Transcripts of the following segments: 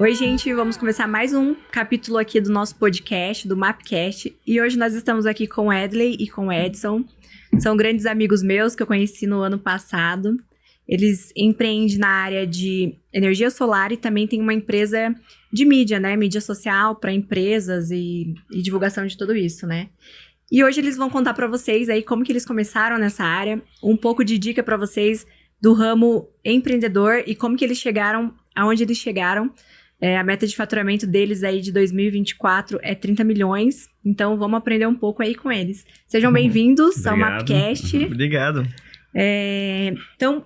Oi, gente, vamos começar mais um capítulo aqui do nosso podcast, do Mapcast. E hoje nós estamos aqui com o Edley e com o Edson. São grandes amigos meus que eu conheci no ano passado. Eles empreendem na área de energia solar e também tem uma empresa de mídia, né? Mídia social para empresas e divulgação de tudo isso, né? E hoje eles vão contar para vocês aí como que eles começaram nessa área, um pouco de dica para vocês do ramo empreendedor e como que eles chegaram aonde eles chegaram. A meta de faturamento deles aí de 2024 é 30 milhões, então vamos aprender um pouco aí com eles. Sejam bem-vindos ao Mapcast. Obrigado. Então,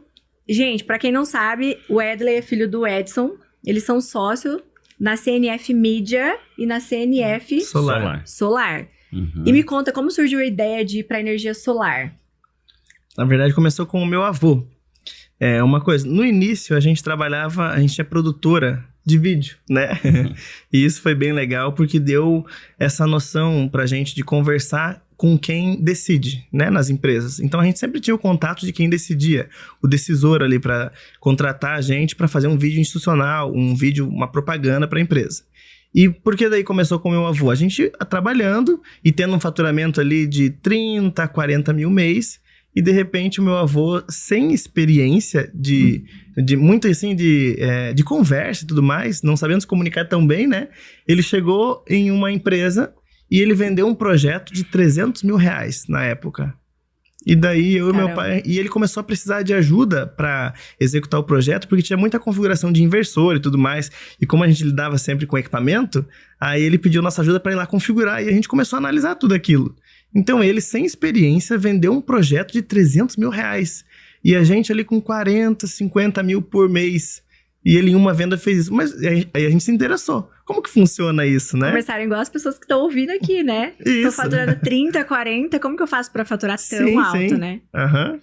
gente, para quem não sabe, o Edley é filho do Edson, eles são sócios na CNF Mídia e na CNF Solar. Uhum. E me conta, como surgiu a ideia de ir para energia solar? Na verdade, começou com o meu avô. Uma coisa, no início a gente é produtora de vídeo, né? E isso foi bem legal porque deu essa noção pra gente de conversar com quem decide, né, nas empresas. Então a gente sempre tinha o contato de quem decidia, o decisor ali para contratar a gente para fazer um vídeo institucional, uma propaganda para a empresa. E por que daí começou com o meu avô? A gente trabalhando e tendo um faturamento ali de 30, 40 mil mês. E, de repente, o meu avô, sem experiência de muito assim, de conversa e tudo mais, não sabendo se comunicar tão bem, né? Ele chegou em uma empresa e ele vendeu um projeto de 300 mil reais na época. E daí, eu e meu pai... E ele começou a precisar de ajuda para executar o projeto, porque tinha muita configuração de inversor e tudo mais. E como a gente lidava sempre com equipamento, aí ele pediu nossa ajuda para ir lá configurar. E a gente começou a analisar tudo aquilo. Então ele, sem experiência, vendeu um projeto de 300 mil reais. E a gente ali com 40, 50 mil por mês. E ele em uma venda fez isso. Mas aí a gente se interessou. Como que funciona isso, né? Conversaram igual as pessoas que estão ouvindo aqui, né? Isso. Tô faturando 30, 40, como que eu faço para faturar tão alto, né? Aham.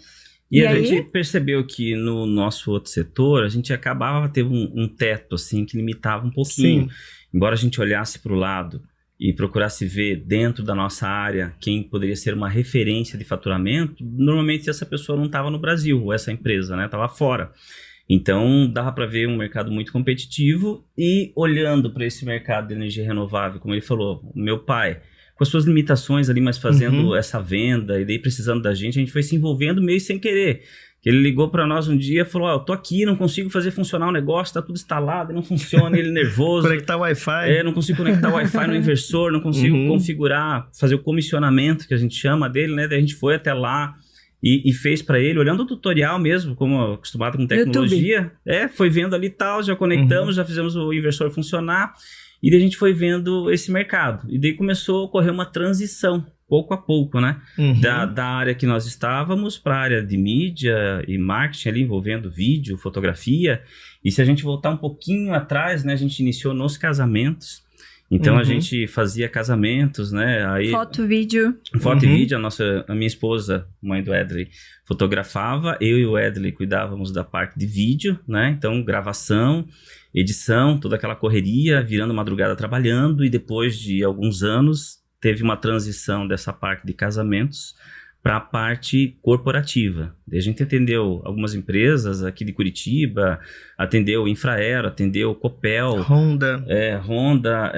E a gente percebeu que no nosso outro setor, a gente acabava tendo um teto, assim, que limitava um pouquinho. Sim. Embora a gente olhasse para o lado e procurasse ver dentro da nossa área quem poderia ser uma referência de faturamento, normalmente essa pessoa não estava no Brasil, ou essa empresa, né, estava fora. Então, dava para ver um mercado muito competitivo e olhando para esse mercado de energia renovável, como ele falou, o meu pai, com as suas limitações ali, mas fazendo essa venda e daí precisando da gente, a gente foi se envolvendo meio sem querer. Ele ligou para nós um dia e falou, eu tô aqui, não consigo fazer funcionar o negócio, tá tudo instalado, não funciona, ele nervoso. Conectar o Wi-Fi. Não consigo conectar o Wi-Fi no inversor, não consigo configurar, fazer o comissionamento que a gente chama dele, né? Daí a gente foi até lá e fez para ele, olhando o tutorial mesmo, como acostumado com tecnologia. Foi vendo ali e tal, já conectamos, já fizemos o inversor funcionar. E daí a gente foi vendo esse mercado. E daí começou a ocorrer uma transição, pouco a pouco, né? Da área que nós estávamos para a área de mídia e marketing ali, envolvendo vídeo, fotografia. E se a gente voltar um pouquinho atrás, né? A gente iniciou nos casamentos. Então, a gente fazia casamentos, né? Aí, foto, vídeo. Foto e vídeo. A minha esposa, mãe do Edley, fotografava. Eu e o Edley cuidávamos da parte de vídeo, né? Então, gravação, edição, toda aquela correria, virando madrugada trabalhando. E depois de alguns anos, teve uma transição dessa parte de casamentos para a parte corporativa. A gente atendeu algumas empresas aqui de Curitiba, atendeu Infraero, atendeu Copel, Honda.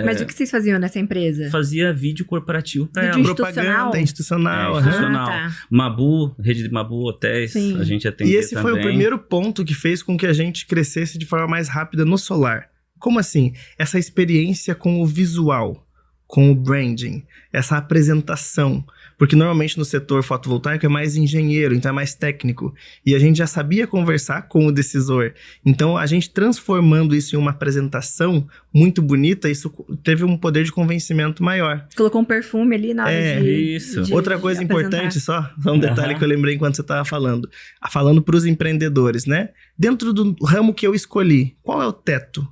Mas o que vocês faziam nessa empresa? Fazia vídeo corporativo para ela. Propaganda institucional. Tá. Mabu, rede de Mabu, hotéis, a gente atendia também. E esse foi o primeiro ponto que fez com que a gente crescesse de forma mais rápida no solar. Como assim? Essa experiência com o visual, com o branding, essa apresentação. Porque normalmente no setor fotovoltaico é mais engenheiro, então é mais técnico. E a gente já sabia conversar com o decisor. Então a gente transformando isso em uma apresentação muito bonita, isso teve um poder de convencimento maior. Colocou um perfume ali na hora de Outra coisa importante só um detalhe que eu lembrei enquanto você estava falando. Falando para os empreendedores, né? Dentro do ramo que eu escolhi, qual é o teto?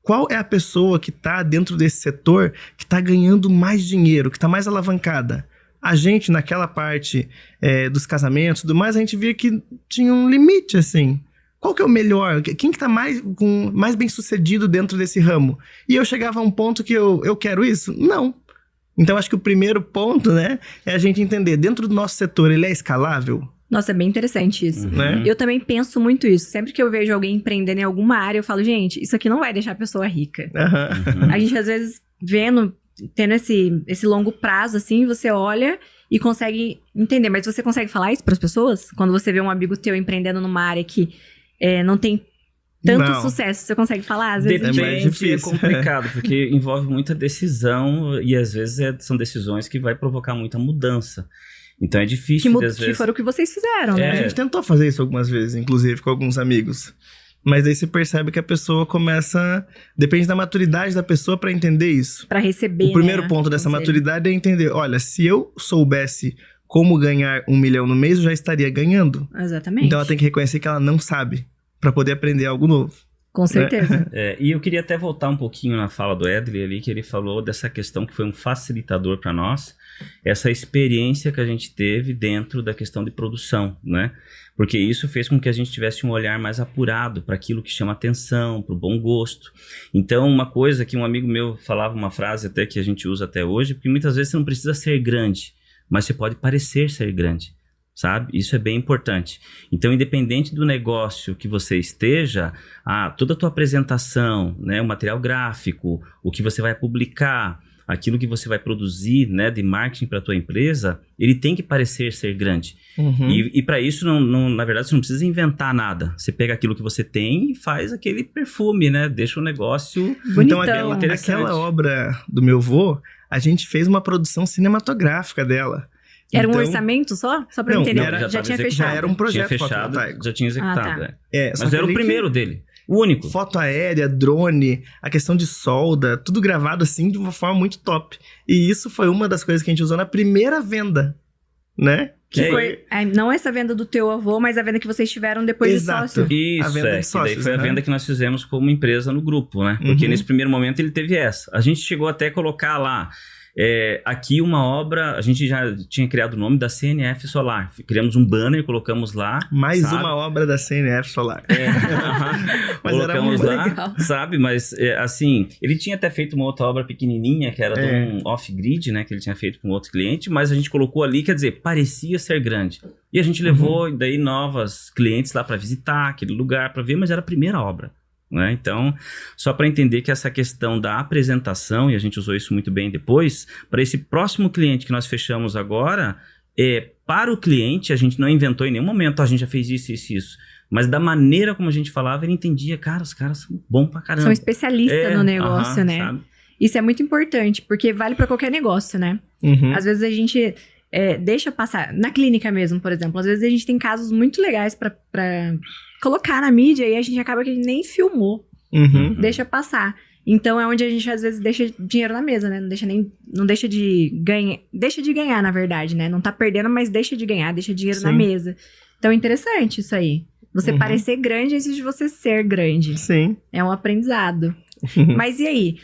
Qual é a pessoa que está dentro desse setor que está ganhando mais dinheiro, que está mais alavancada? A gente, naquela parte dos casamentos e tudo mais, a gente via que tinha um limite, assim. Qual que é o melhor? Quem que tá mais bem sucedido dentro desse ramo? E eu chegava a um ponto que eu quero isso? Não. Então, acho que o primeiro ponto, né, é a gente entender, dentro do nosso setor, ele é escalável? Nossa, é bem interessante isso. Né? Eu também penso muito isso. Sempre que eu vejo alguém empreendendo em alguma área, eu falo, gente, isso aqui não vai deixar a pessoa rica. Aham. A gente, às vezes, tendo esse longo prazo, assim, você olha e consegue entender. Mas você consegue falar isso para as pessoas? Quando você vê um amigo teu empreendendo numa área que não tem tanto Não. sucesso, você consegue falar? Às vezes mais Depende, difícil. é complicado, porque envolve muita decisão e às vezes são decisões que vai provocar muita mudança. Então é difícil, às que vezes... foram o que vocês fizeram, A né? gente tentou fazer isso algumas vezes, inclusive com alguns amigos. Mas aí você percebe que a pessoa começa... Depende da maturidade da pessoa pra entender isso. Pra receber, O primeiro né, ponto dessa conselho. maturidade é entender, olha, se eu soubesse como ganhar 1 milhão no mês, eu já estaria ganhando. Exatamente. Então ela tem que reconhecer que ela não sabe, pra poder aprender algo novo. Com certeza. E eu queria até voltar um pouquinho na fala do Edley ali, que ele falou dessa questão que foi um facilitador para nós, essa experiência que a gente teve dentro da questão de produção, né? Porque isso fez com que a gente tivesse um olhar mais apurado para aquilo que chama atenção, para o bom gosto. Então, uma coisa que um amigo meu falava, uma frase até que a gente usa até hoje, porque muitas vezes você não precisa ser grande, mas você pode parecer ser grande. Sabe? Isso é bem importante. Então, independente do negócio que você esteja, toda a tua apresentação, né, o material gráfico, o que você vai publicar, aquilo que você vai produzir, né, de marketing para a tua empresa, ele tem que parecer ser grande. Uhum. E para isso, na verdade, você não precisa inventar nada. Você pega aquilo que você tem e faz aquele perfume, né? Deixa o negócio Bonitão. Então, interessante. aquela obra do meu avô, a gente fez uma produção cinematográfica dela. Era um Então, orçamento só? Só pra eu Não, entender. era- Já tinha tava fechado. Já era um projeto tinha fechado, fotovoltaico. já tinha executado. tá. Só Mas que era o ali primeiro dele, o único. Foto aérea, drone, a questão de solda, tudo gravado assim de uma forma muito top. E isso foi uma das coisas que a gente usou na primeira venda, né? Que foi, não essa venda do teu avô, mas a venda que vocês tiveram depois Exato. de sócio. Isso, A venda de que daí sócios, foi a né? venda que nós fizemos como empresa no grupo, né? Porque Uhum. nesse primeiro momento ele teve essa. A gente chegou até a colocar lá, aqui uma obra, a gente já tinha criado o nome da CNF Solar. Criamos um banner, colocamos lá. Mais sabe? uma obra da CNF Solar. Mas era Colocamos muito lá, legal. sabe? Mas, assim, ele tinha até feito uma outra obra pequenininha, que era de um off-grid, né? Que ele tinha feito com outro cliente, mas a gente colocou ali, quer dizer, parecia ser grande. E a gente levou, daí, novas clientes lá para visitar aquele lugar, para ver, mas era a primeira obra. Né? Então, só para entender que essa questão da apresentação, e a gente usou isso muito bem depois, para esse próximo cliente que nós fechamos agora, para o cliente, a gente não inventou em nenhum momento, a gente já fez isso, isso, isso. Mas da maneira como a gente falava, ele entendia, cara, os caras são bons pra caramba. São especialistas no negócio, né? Sabe? Isso é muito importante, porque vale pra qualquer negócio, né? Uhum. Às vezes a gente deixa passar. Na clínica mesmo, por exemplo. Às vezes a gente tem casos muito legais pra colocar na mídia e a gente acaba que a gente nem filmou. Uhum. Deixa passar. Então é onde a gente às vezes deixa dinheiro na mesa, né? Não deixa de ganhar. Deixa de ganhar, na verdade, né? Não tá perdendo, mas deixa de ganhar, deixa dinheiro na Sim. mesa. Então é interessante isso aí. Você Uhum. parecer grande antes de você ser grande. Sim. É um aprendizado. Mas e aí?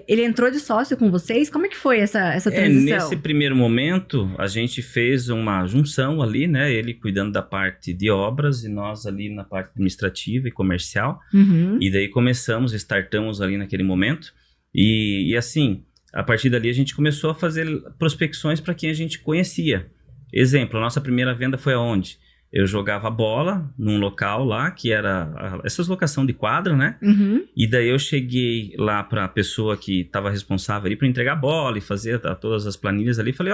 Ele entrou de sócio com vocês? Como é que foi essa transição? Nesse primeiro momento, a gente fez uma junção ali, né? Ele cuidando da parte de obras e nós ali na parte administrativa e comercial. Uhum. E daí startamos ali naquele momento. E assim, a partir dali a gente começou a fazer prospecções para quem a gente conhecia. Exemplo, a nossa primeira venda foi aonde? Eu jogava bola num local lá, que era essas locação de quadra, né? Uhum. E daí eu cheguei lá para a pessoa que estava responsável ali para entregar a bola e fazer todas as planilhas ali. Falei,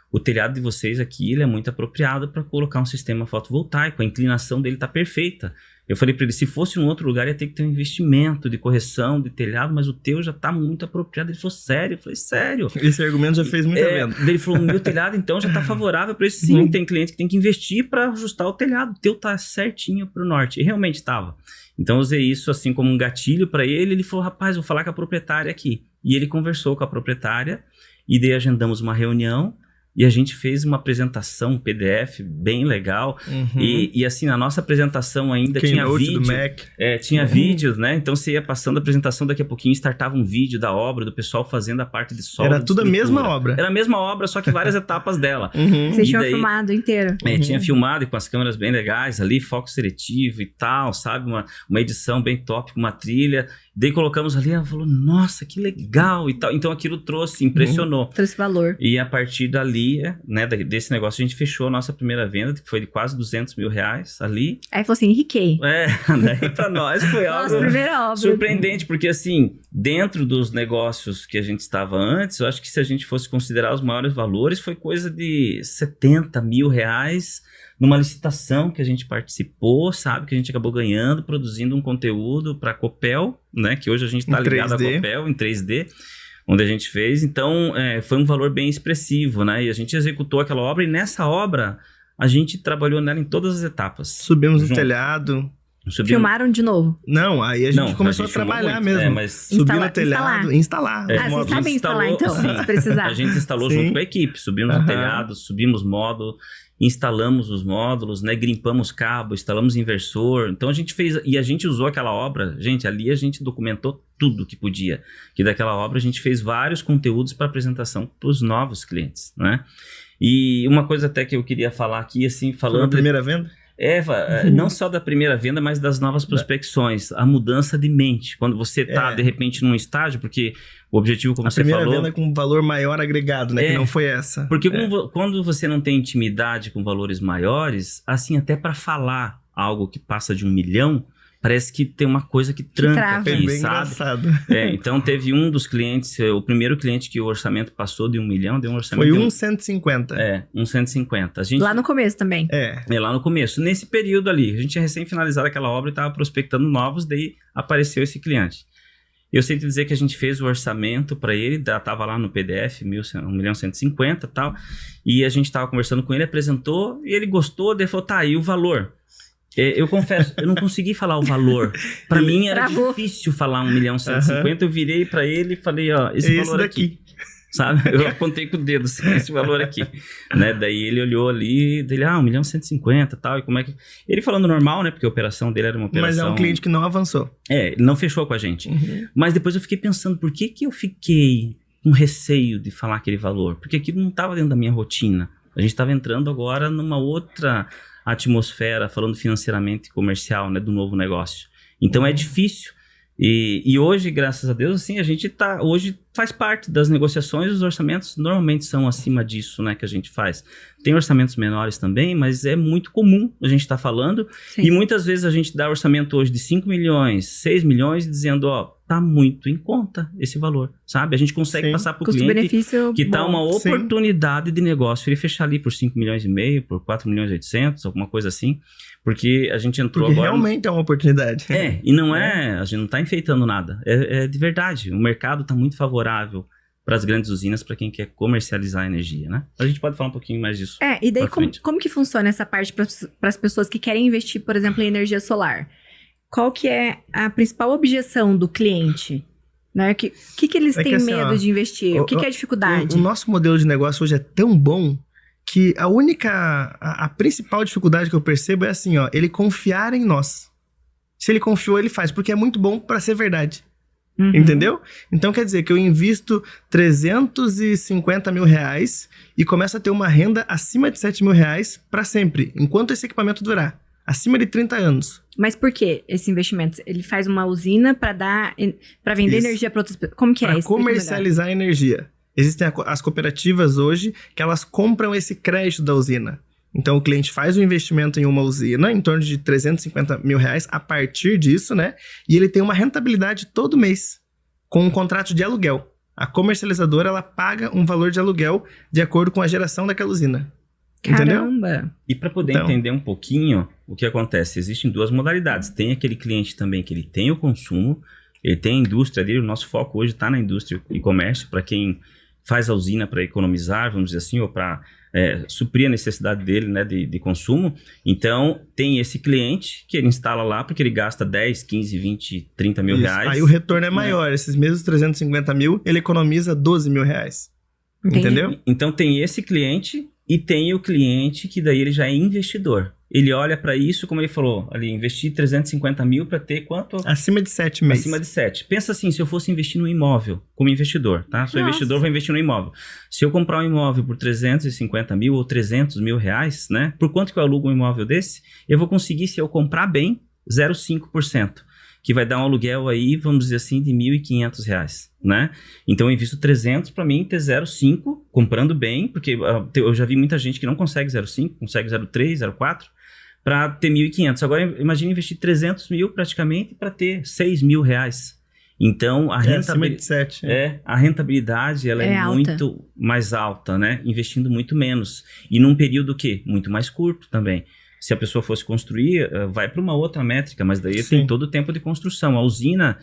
o telhado de vocês aqui, ele é muito apropriado para colocar um sistema fotovoltaico. A inclinação dele tá perfeita. Eu falei para ele, se fosse em um outro lugar, ia ter que ter um investimento de correção de telhado, mas o teu já tá muito apropriado. Ele falou, sério? Eu falei, sério? Esse argumento já fez muita venda. Daí ele falou, meu telhado então já tá favorável para isso. Sim, tem cliente que tem que investir para ajustar o telhado. O teu tá certinho pro norte. E realmente estava. Então eu usei isso assim como um gatilho para ele. Ele falou, rapaz, vou falar com a proprietária aqui. E ele conversou com a proprietária e daí agendamos uma reunião. E a gente fez uma apresentação, um PDF bem legal. Uhum. E assim, na nossa apresentação ainda tinha Keynote vídeo. do Mac. Tinha vídeos, né? Então você ia passando a apresentação, daqui a pouquinho startava um vídeo da obra, do pessoal fazendo a parte de solda. Era tudo a mesma obra. Era a mesma obra, só que várias etapas dela. Uhum. Vocês E tinham daí- filmado inteiro. Tinha filmado e com as câmeras bem legais ali, foco seletivo e tal, sabe? Uma edição bem top, com uma trilha. Daí colocamos ali, ela falou, nossa, que legal e tal. Então aquilo impressionou. Trouxe valor. E a partir dali, ali, né, desse negócio, a gente fechou a nossa primeira venda, que foi de quase R$200 mil ali. Aí falou assim, enriquei. Daí pra nós foi Nossa, algo primeira obra. surpreendente, porque assim, dentro dos negócios que a gente estava antes, eu acho que se a gente fosse considerar os maiores valores, foi coisa de R$70 mil numa licitação que a gente participou, sabe, que a gente acabou ganhando, produzindo um conteúdo para a Copel, né, que hoje a gente está ligado à Copel em 3D, onde a gente fez. Então, foi um valor bem expressivo, né, e a gente executou aquela obra, e nessa obra a gente trabalhou nela em todas as etapas. Subimos no telhado. Filmaram de novo? Não, aí a gente começou a trabalhar muito, mesmo. Mas subir no telhado, instalar. Vocês sabem instalar então, se precisar. A gente instalou junto com a equipe, subimos no telhado, subimos módulo, instalamos os módulos, né, grimpamos cabo, instalamos inversor. Então a gente fez, e a gente usou aquela obra, gente, ali a gente documentou tudo que podia. Que daquela obra a gente fez vários conteúdos para apresentação para os novos clientes, né? E uma coisa até que eu queria falar aqui, assim, falando... Sobre a primeira venda? Não só da primeira venda, mas das novas prospecções, a mudança de mente. Quando você está, de repente, num estágio, porque o objetivo, como você falou... A primeira venda com valor maior agregado, né? Que não foi essa. Porque quando você não tem intimidade com valores maiores, assim, até para falar algo que passa de 1 milhão, parece que tem uma coisa que tranca aqui, bem sabe? Engraçado. Então teve um dos clientes, o primeiro cliente que o orçamento passou de 1 milhão, deu um orçamento... Foi 1,150. 1,150. Lá no começo também. Lá no começo. Nesse período ali, a gente tinha recém finalizado aquela obra e estava prospectando novos, daí apareceu esse cliente. Eu sei te dizer que a gente fez o orçamento para ele, estava lá no PDF, 1.150 e tal, e a gente estava conversando com ele, apresentou, e ele gostou, daí falou, tá, e o valor? Eu confesso, eu não consegui falar o valor. Para mim era difícil falar 1.150.000. Eu virei para ele e falei, ó, esse valor aqui. Sabe? Eu apontei com o dedo, assim, esse valor aqui. Né? Daí ele olhou ali, dele, 1.150.000 e tal. E como é que... Ele falando normal, né? Porque a operação dele era uma operação... Mas é um cliente que não avançou. Ele não fechou com a gente. Mas depois eu fiquei pensando, por que eu fiquei com receio de falar aquele valor? Porque aquilo não estava dentro da minha rotina. A gente estava entrando agora numa outra atmosfera, falando financeiramente comercial, né, do novo negócio. Então é difícil. E hoje, graças a Deus, assim, a gente hoje faz parte das negociações, os orçamentos normalmente são acima disso, né, que a gente faz. Tem orçamentos menores também, mas é muito comum a gente estar falando. Sim. E muitas vezes a gente dá orçamento hoje de 5 milhões, 6 milhões, dizendo, tá muito em conta esse valor, sabe? A gente consegue passar para o cliente que tá uma oportunidade de negócio, ele fechar ali por 5 milhões e meio, por 4 milhões e 800, alguma coisa assim, porque a gente entrou agora... realmente é uma oportunidade. E não a gente não está enfeitando nada, é de verdade, o mercado está muito favorável para as grandes usinas, para quem quer comercializar a energia, né? A gente pode falar um pouquinho mais disso. E daí como que funciona essa parte para as pessoas que querem investir, por exemplo, em energia solar? Qual que é a principal objeção do cliente? Né? Que eles têm assim, medo de investir? O que é a dificuldade? O nosso modelo de negócio hoje é tão bom que a principal dificuldade que eu percebo é assim, ele confiar em nós. Se ele confiou, ele faz, porque é muito bom para ser verdade. Entendeu? Então quer dizer que eu invisto 350 mil reais e começo a ter uma renda acima de 7 mil reais para sempre, enquanto esse equipamento durar. Acima de 30 anos. Mas por que esse investimento? Ele faz uma usina para vender energia para outras pessoas? Como que é isso? Para comercializar energia. Existem as cooperativas hoje que elas compram esse crédito da usina. Então o cliente faz um investimento em uma usina em torno de 350 mil reais a partir disso, né? E ele tem uma rentabilidade todo mês com um contrato de aluguel. A comercializadora ela paga um valor de aluguel de acordo com a geração daquela usina. Caramba! Entendeu? E para poder entender um pouquinho o que acontece, existem duas modalidades. Tem aquele cliente também que ele tem o consumo, ele tem a indústria dele, o nosso foco hoje está na indústria e comércio, para quem faz a usina para economizar, vamos dizer assim, ou para suprir a necessidade dele, né, de consumo. Então, tem esse cliente que ele instala lá porque ele gasta 10, 15, 20, 30 mil reais. Aí o retorno é maior. Esses mesmos 350 mil, ele economiza 12 mil reais. Entendeu? Então, tem esse cliente... E tem o cliente que daí ele já é investidor. Ele olha para isso, como ele falou, ali, investir 350 mil para ter quanto? Acima de 7 meses. Acima de 7. Pensa assim, se eu fosse investir no imóvel, como investidor, tá? Sou investidor, vou investir no imóvel. Se eu comprar um imóvel por 350 mil ou 300 mil reais, né? Por quanto que eu alugo um imóvel desse? Eu vou conseguir, se eu comprar bem, 0,5%. que vai dar um aluguel aí, vamos dizer assim, de R$ 1.500, né? Então eu invisto 300 para mim ter 0,5, comprando bem, porque eu já vi muita gente que não consegue 0,5, consegue 0,3, 0,4, para ter 1.500. Agora imagine investir 300 mil praticamente para ter R$ 6.000. Então, a rentabilidade ela é muito mais alta, né? Investindo muito menos. E num período muito mais curto também. Se a pessoa fosse construir, vai para uma outra métrica, mas daí tem todo o tempo de construção. A usina,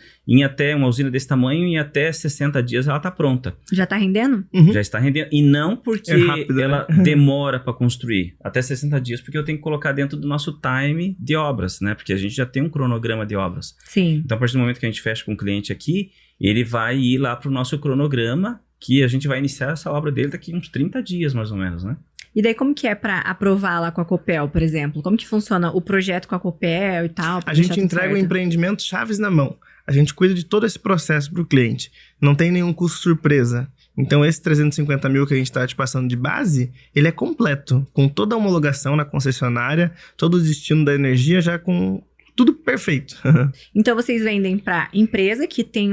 uma usina desse tamanho, em até 60 dias ela está pronta. Já está rendendo? Uhum. Já está rendendo. E não porque ela demora para construir. Até 60 dias, porque eu tenho que colocar dentro do nosso time de obras, né? Porque a gente já tem um cronograma de obras. Sim. Então, a partir do momento que a gente fecha com o cliente aqui, ele vai ir lá para o nosso cronograma, que a gente vai iniciar essa obra dele daqui uns 30 dias, mais ou menos, né? E daí como que é para aprovar lá com a Copel, por exemplo? Como que funciona o projeto com a Copel e tal? A gente entrega o empreendimento chaves na mão. A gente cuida de todo esse processo para o cliente. Não tem nenhum custo surpresa. Então esse 350 mil que a gente está te passando de base, ele é completo. Com toda a homologação na concessionária, todo o destino da energia já com tudo perfeito. Então vocês vendem para empresa que tem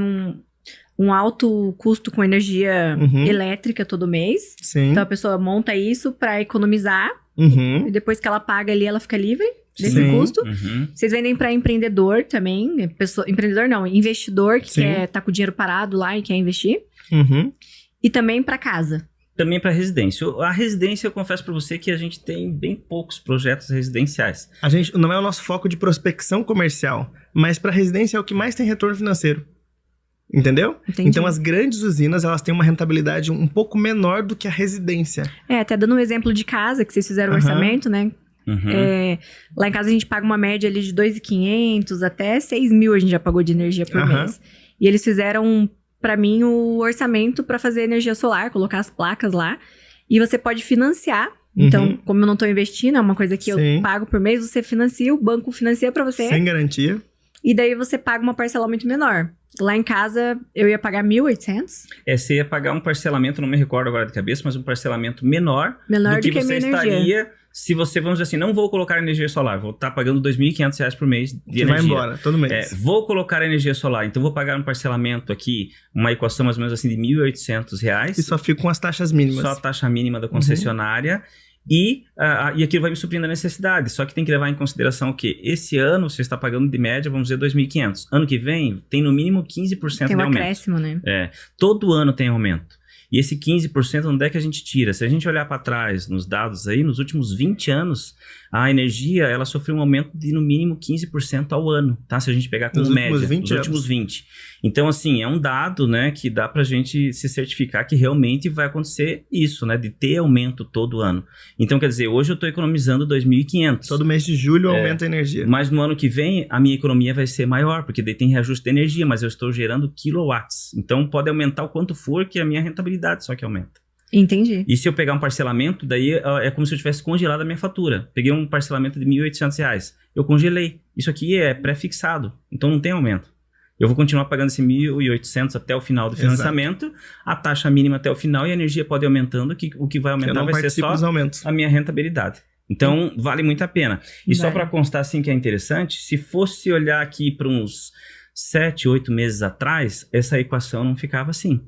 um alto custo com energia elétrica todo mês. Sim. Então a pessoa monta isso para economizar e depois que ela paga ali, ela fica livre desse custo. Vocês vendem para empreendedor também, empreendedor não, investidor que quer tá com o dinheiro parado lá e quer investir. E também para casa. Também para residência. A residência, eu confesso para você que a gente tem bem poucos projetos residenciais. A gente não é o nosso foco de prospecção comercial, mas para residência é o que mais tem retorno financeiro. Entendeu? Entendi. Então, as grandes usinas, elas têm uma rentabilidade um pouco menor do que a residência. Até dando um exemplo de casa, que vocês fizeram o orçamento, né? Lá em casa a gente paga uma média ali de 2.500 até 6.000 a gente já pagou de energia por mês. E eles fizeram, pra mim, o orçamento pra fazer energia solar, colocar as placas lá. E você pode financiar. Então, como eu não tô investindo, é uma coisa que eu pago por mês, você financia, o banco financia pra você. Sem garantia. E daí você paga uma parcela muito menor. Lá em casa, eu ia pagar 1.800. Você ia pagar um parcelamento, não me recordo agora de cabeça, mas um parcelamento menor do que você estaria se você, vamos dizer assim, não vou colocar energia solar, vou estar pagando R$2.500 por mês de energia. Vai embora, todo mês. Vou colocar energia solar, então vou pagar um parcelamento aqui, uma equação mais ou menos assim de R$1.800. E só fica com as taxas mínimas. Só a taxa mínima da concessionária. E aquilo vai me suprindo a necessidade. Só que tem que levar em consideração o quê? Esse ano você está pagando de média, vamos dizer, 2.500. Ano que vem, tem no mínimo 15% de aumento. Tem um acréscimo, né? Todo ano tem aumento. E esse 15%, onde é que a gente tira? Se a gente olhar para trás nos dados aí, nos últimos 20 anos, a energia, ela sofreu um aumento de no mínimo 15% ao ano, tá? Se a gente pegar como média, nos últimos 20. Então, assim, é um dado, né, que dá pra gente se certificar que realmente vai acontecer isso, né, de ter aumento todo ano. Então, quer dizer, hoje eu tô economizando 2.500. Todo mês de julho aumenta a energia. Mas no ano que vem, a minha economia vai ser maior, porque daí tem reajuste de energia, mas eu estou gerando quilowatts. Então, pode aumentar o quanto for, que a minha rentabilidade só que aumenta. Entendi. E se eu pegar um parcelamento, daí é como se eu tivesse congelado a minha fatura. Peguei um parcelamento de R$1.800. Eu congelei. Isso aqui é pré-fixado, então não tem aumento. Eu vou continuar pagando esse 1.800 até o final do financiamento, a taxa mínima até o final, e a energia pode ir aumentando, que o que vai aumentar vai ser só a minha rentabilidade. Então, vale muito a pena. E só para constar assim que é interessante, se fosse olhar aqui para uns 7, 8 meses atrás, essa equação não ficava assim.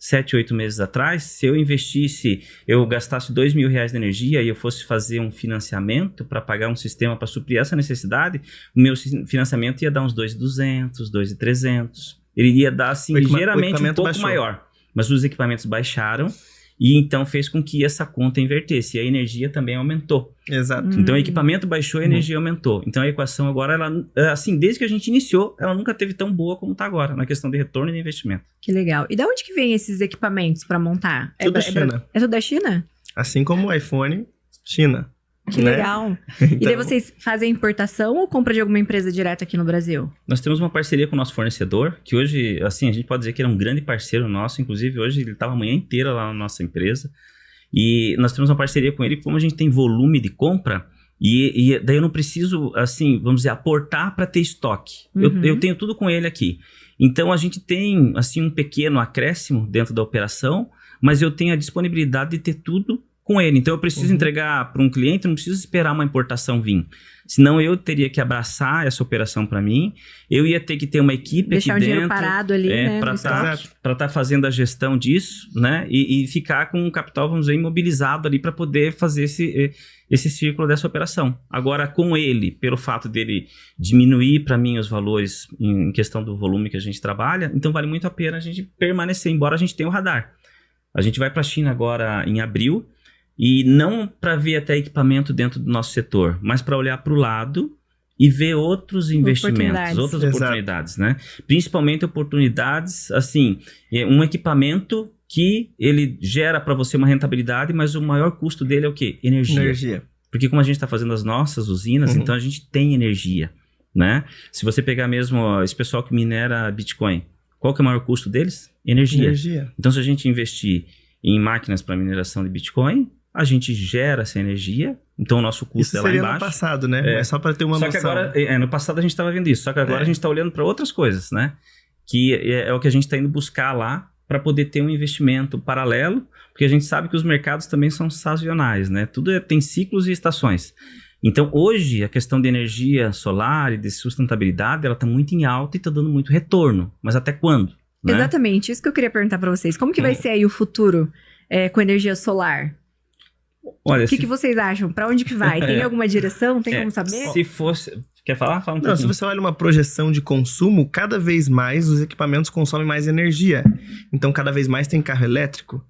7, 8 meses atrás, se eu investisse, eu gastasse R$2.000 de energia e eu fosse fazer um financiamento para pagar um sistema para suprir essa necessidade, o meu financiamento ia dar uns R$2.200, R$2.300. Ele ia dar, assim, ligeiramente um pouco maior. Mas os equipamentos baixaram e então fez com que essa conta invertesse. E a energia também aumentou. Exato. Então o equipamento baixou e a energia aumentou. Então a equação agora, ela, assim, desde que a gente iniciou, ela nunca teve tão boa como está agora, na questão de retorno e de investimento. Que legal. E de onde que vem esses equipamentos para montar? Tudo da China. É tudo da China? Assim como o iPhone, China. Que legal. Então, e daí vocês fazem importação ou compra de alguma empresa direto aqui no Brasil? Nós temos uma parceria com o nosso fornecedor, que hoje, assim, a gente pode dizer que ele é um grande parceiro nosso. Inclusive, hoje ele estava a manhã inteira lá na nossa empresa. E nós temos uma parceria com ele, como a gente tem volume de compra, e daí eu não preciso, assim, vamos dizer, aportar para ter estoque. Eu tenho tudo com ele aqui. Então, a gente tem, assim, um pequeno acréscimo dentro da operação, mas eu tenho a disponibilidade de ter tudo com ele. Então eu preciso entregar para um cliente, eu não preciso esperar uma importação vir. Senão eu teria que abraçar essa operação para mim, eu ia ter que ter uma equipe deixar aqui o dinheiro dentro, parado ali, né? para estar fazendo a gestão disso, né? E ficar com o capital, vamos dizer, imobilizado ali para poder fazer esse círculo dessa operação. Agora, com ele, pelo fato dele diminuir para mim os valores em questão do volume que a gente trabalha, então vale muito a pena a gente permanecer, embora a gente tenha o radar. A gente vai para a China agora em abril, e não para ver até equipamento dentro do nosso setor, mas para olhar para o lado e ver outros investimentos, outras oportunidades, né? Principalmente oportunidades, assim, um equipamento que ele gera para você uma rentabilidade, mas o maior custo dele é o quê? Energia. Porque como a gente está fazendo as nossas usinas, então a gente tem energia, né? Se você pegar mesmo esse pessoal que minera Bitcoin, qual que é o maior custo deles? Energia. Então se a gente investir em máquinas para mineração de Bitcoin, a gente gera essa energia, então o nosso custo é lá embaixo. Isso seria no passado, né? É só para ter uma noção. Só que agora, no passado a gente estava vendo isso, só que agora a gente está olhando para outras coisas, né? Que é o que a gente está indo buscar lá para poder ter um investimento paralelo, porque a gente sabe que os mercados também são sazonais, né? Tudo tem ciclos e estações. Então hoje a questão de energia solar e de sustentabilidade, ela está muito em alta e está dando muito retorno, mas até quando? Né? Exatamente, isso que eu queria perguntar para vocês. Como que vai ser aí o futuro com energia solar? Olha, o que vocês acham? Para onde que vai? Tem alguma direção? Tem como saber? Se fosse... Quer falar? Fala um pouquinho. Se você olha uma projeção de consumo, cada vez mais os equipamentos consomem mais energia. Então, cada vez mais tem carro elétrico.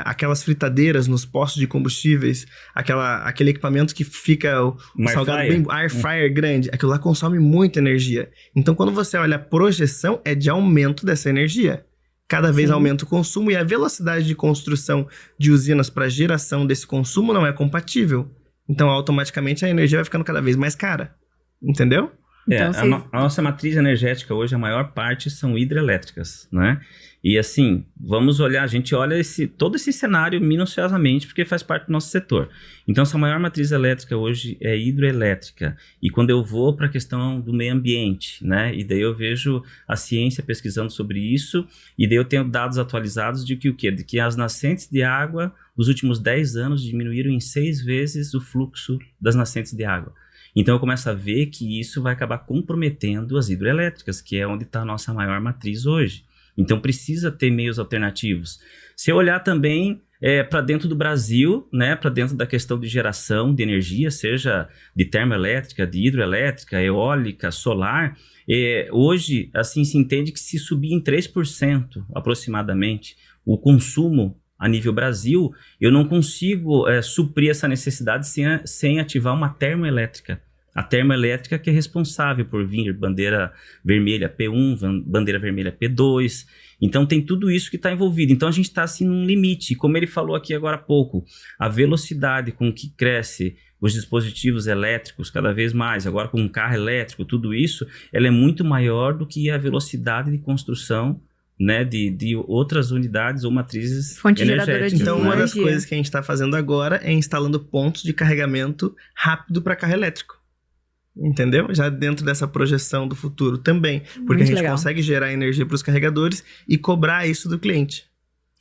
Aquelas fritadeiras nos postos de combustíveis, aquele equipamento que fica o salgado bem, air fryer grande, aquilo lá consome muita energia. Então, quando você olha a projeção, é de aumento dessa energia. Cada vez aumenta o consumo e a velocidade de construção de usinas para geração desse consumo não é compatível. Então, automaticamente, a energia vai ficando cada vez mais cara. Entendeu? Então, a nossa matriz energética hoje, a maior parte são hidrelétricas, né? E assim, vamos olhar, a gente olha todo esse cenário minuciosamente, porque faz parte do nosso setor. Então, essa maior matriz elétrica hoje é hidroelétrica. E quando eu vou para a questão do meio ambiente, né? E daí eu vejo a ciência pesquisando sobre isso, e daí eu tenho dados atualizados de que o quê? De que as nascentes de água, nos últimos 10 anos, diminuíram em 6 vezes o fluxo das nascentes de água. Então eu começo a ver que isso vai acabar comprometendo as hidroelétricas, que é onde está a nossa maior matriz hoje. Então precisa ter meios alternativos. Se eu olhar também para dentro do Brasil, né, para dentro da questão de geração de energia, seja de termoelétrica, de hidroelétrica, eólica, solar, hoje assim se entende que se subir em 3% aproximadamente o consumo a nível Brasil, eu não consigo suprir essa necessidade sem ativar uma termoelétrica. A termoelétrica que é responsável por vir bandeira vermelha P1, bandeira vermelha P2. Então tem tudo isso que está envolvido. Então a gente está assim num limite. Como ele falou aqui agora há pouco, a velocidade com que cresce os dispositivos elétricos cada vez mais, agora com um carro elétrico, tudo isso, ela é muito maior do que a velocidade de construção, né, de outras unidades ou matrizes energéticas. Então, uma das coisas que a gente está fazendo agora é instalando pontos de carregamento rápido para carro elétrico. Entendeu? Já dentro dessa projeção do futuro também. Porque muito a gente consegue gerar energia para os carregadores e cobrar isso do cliente.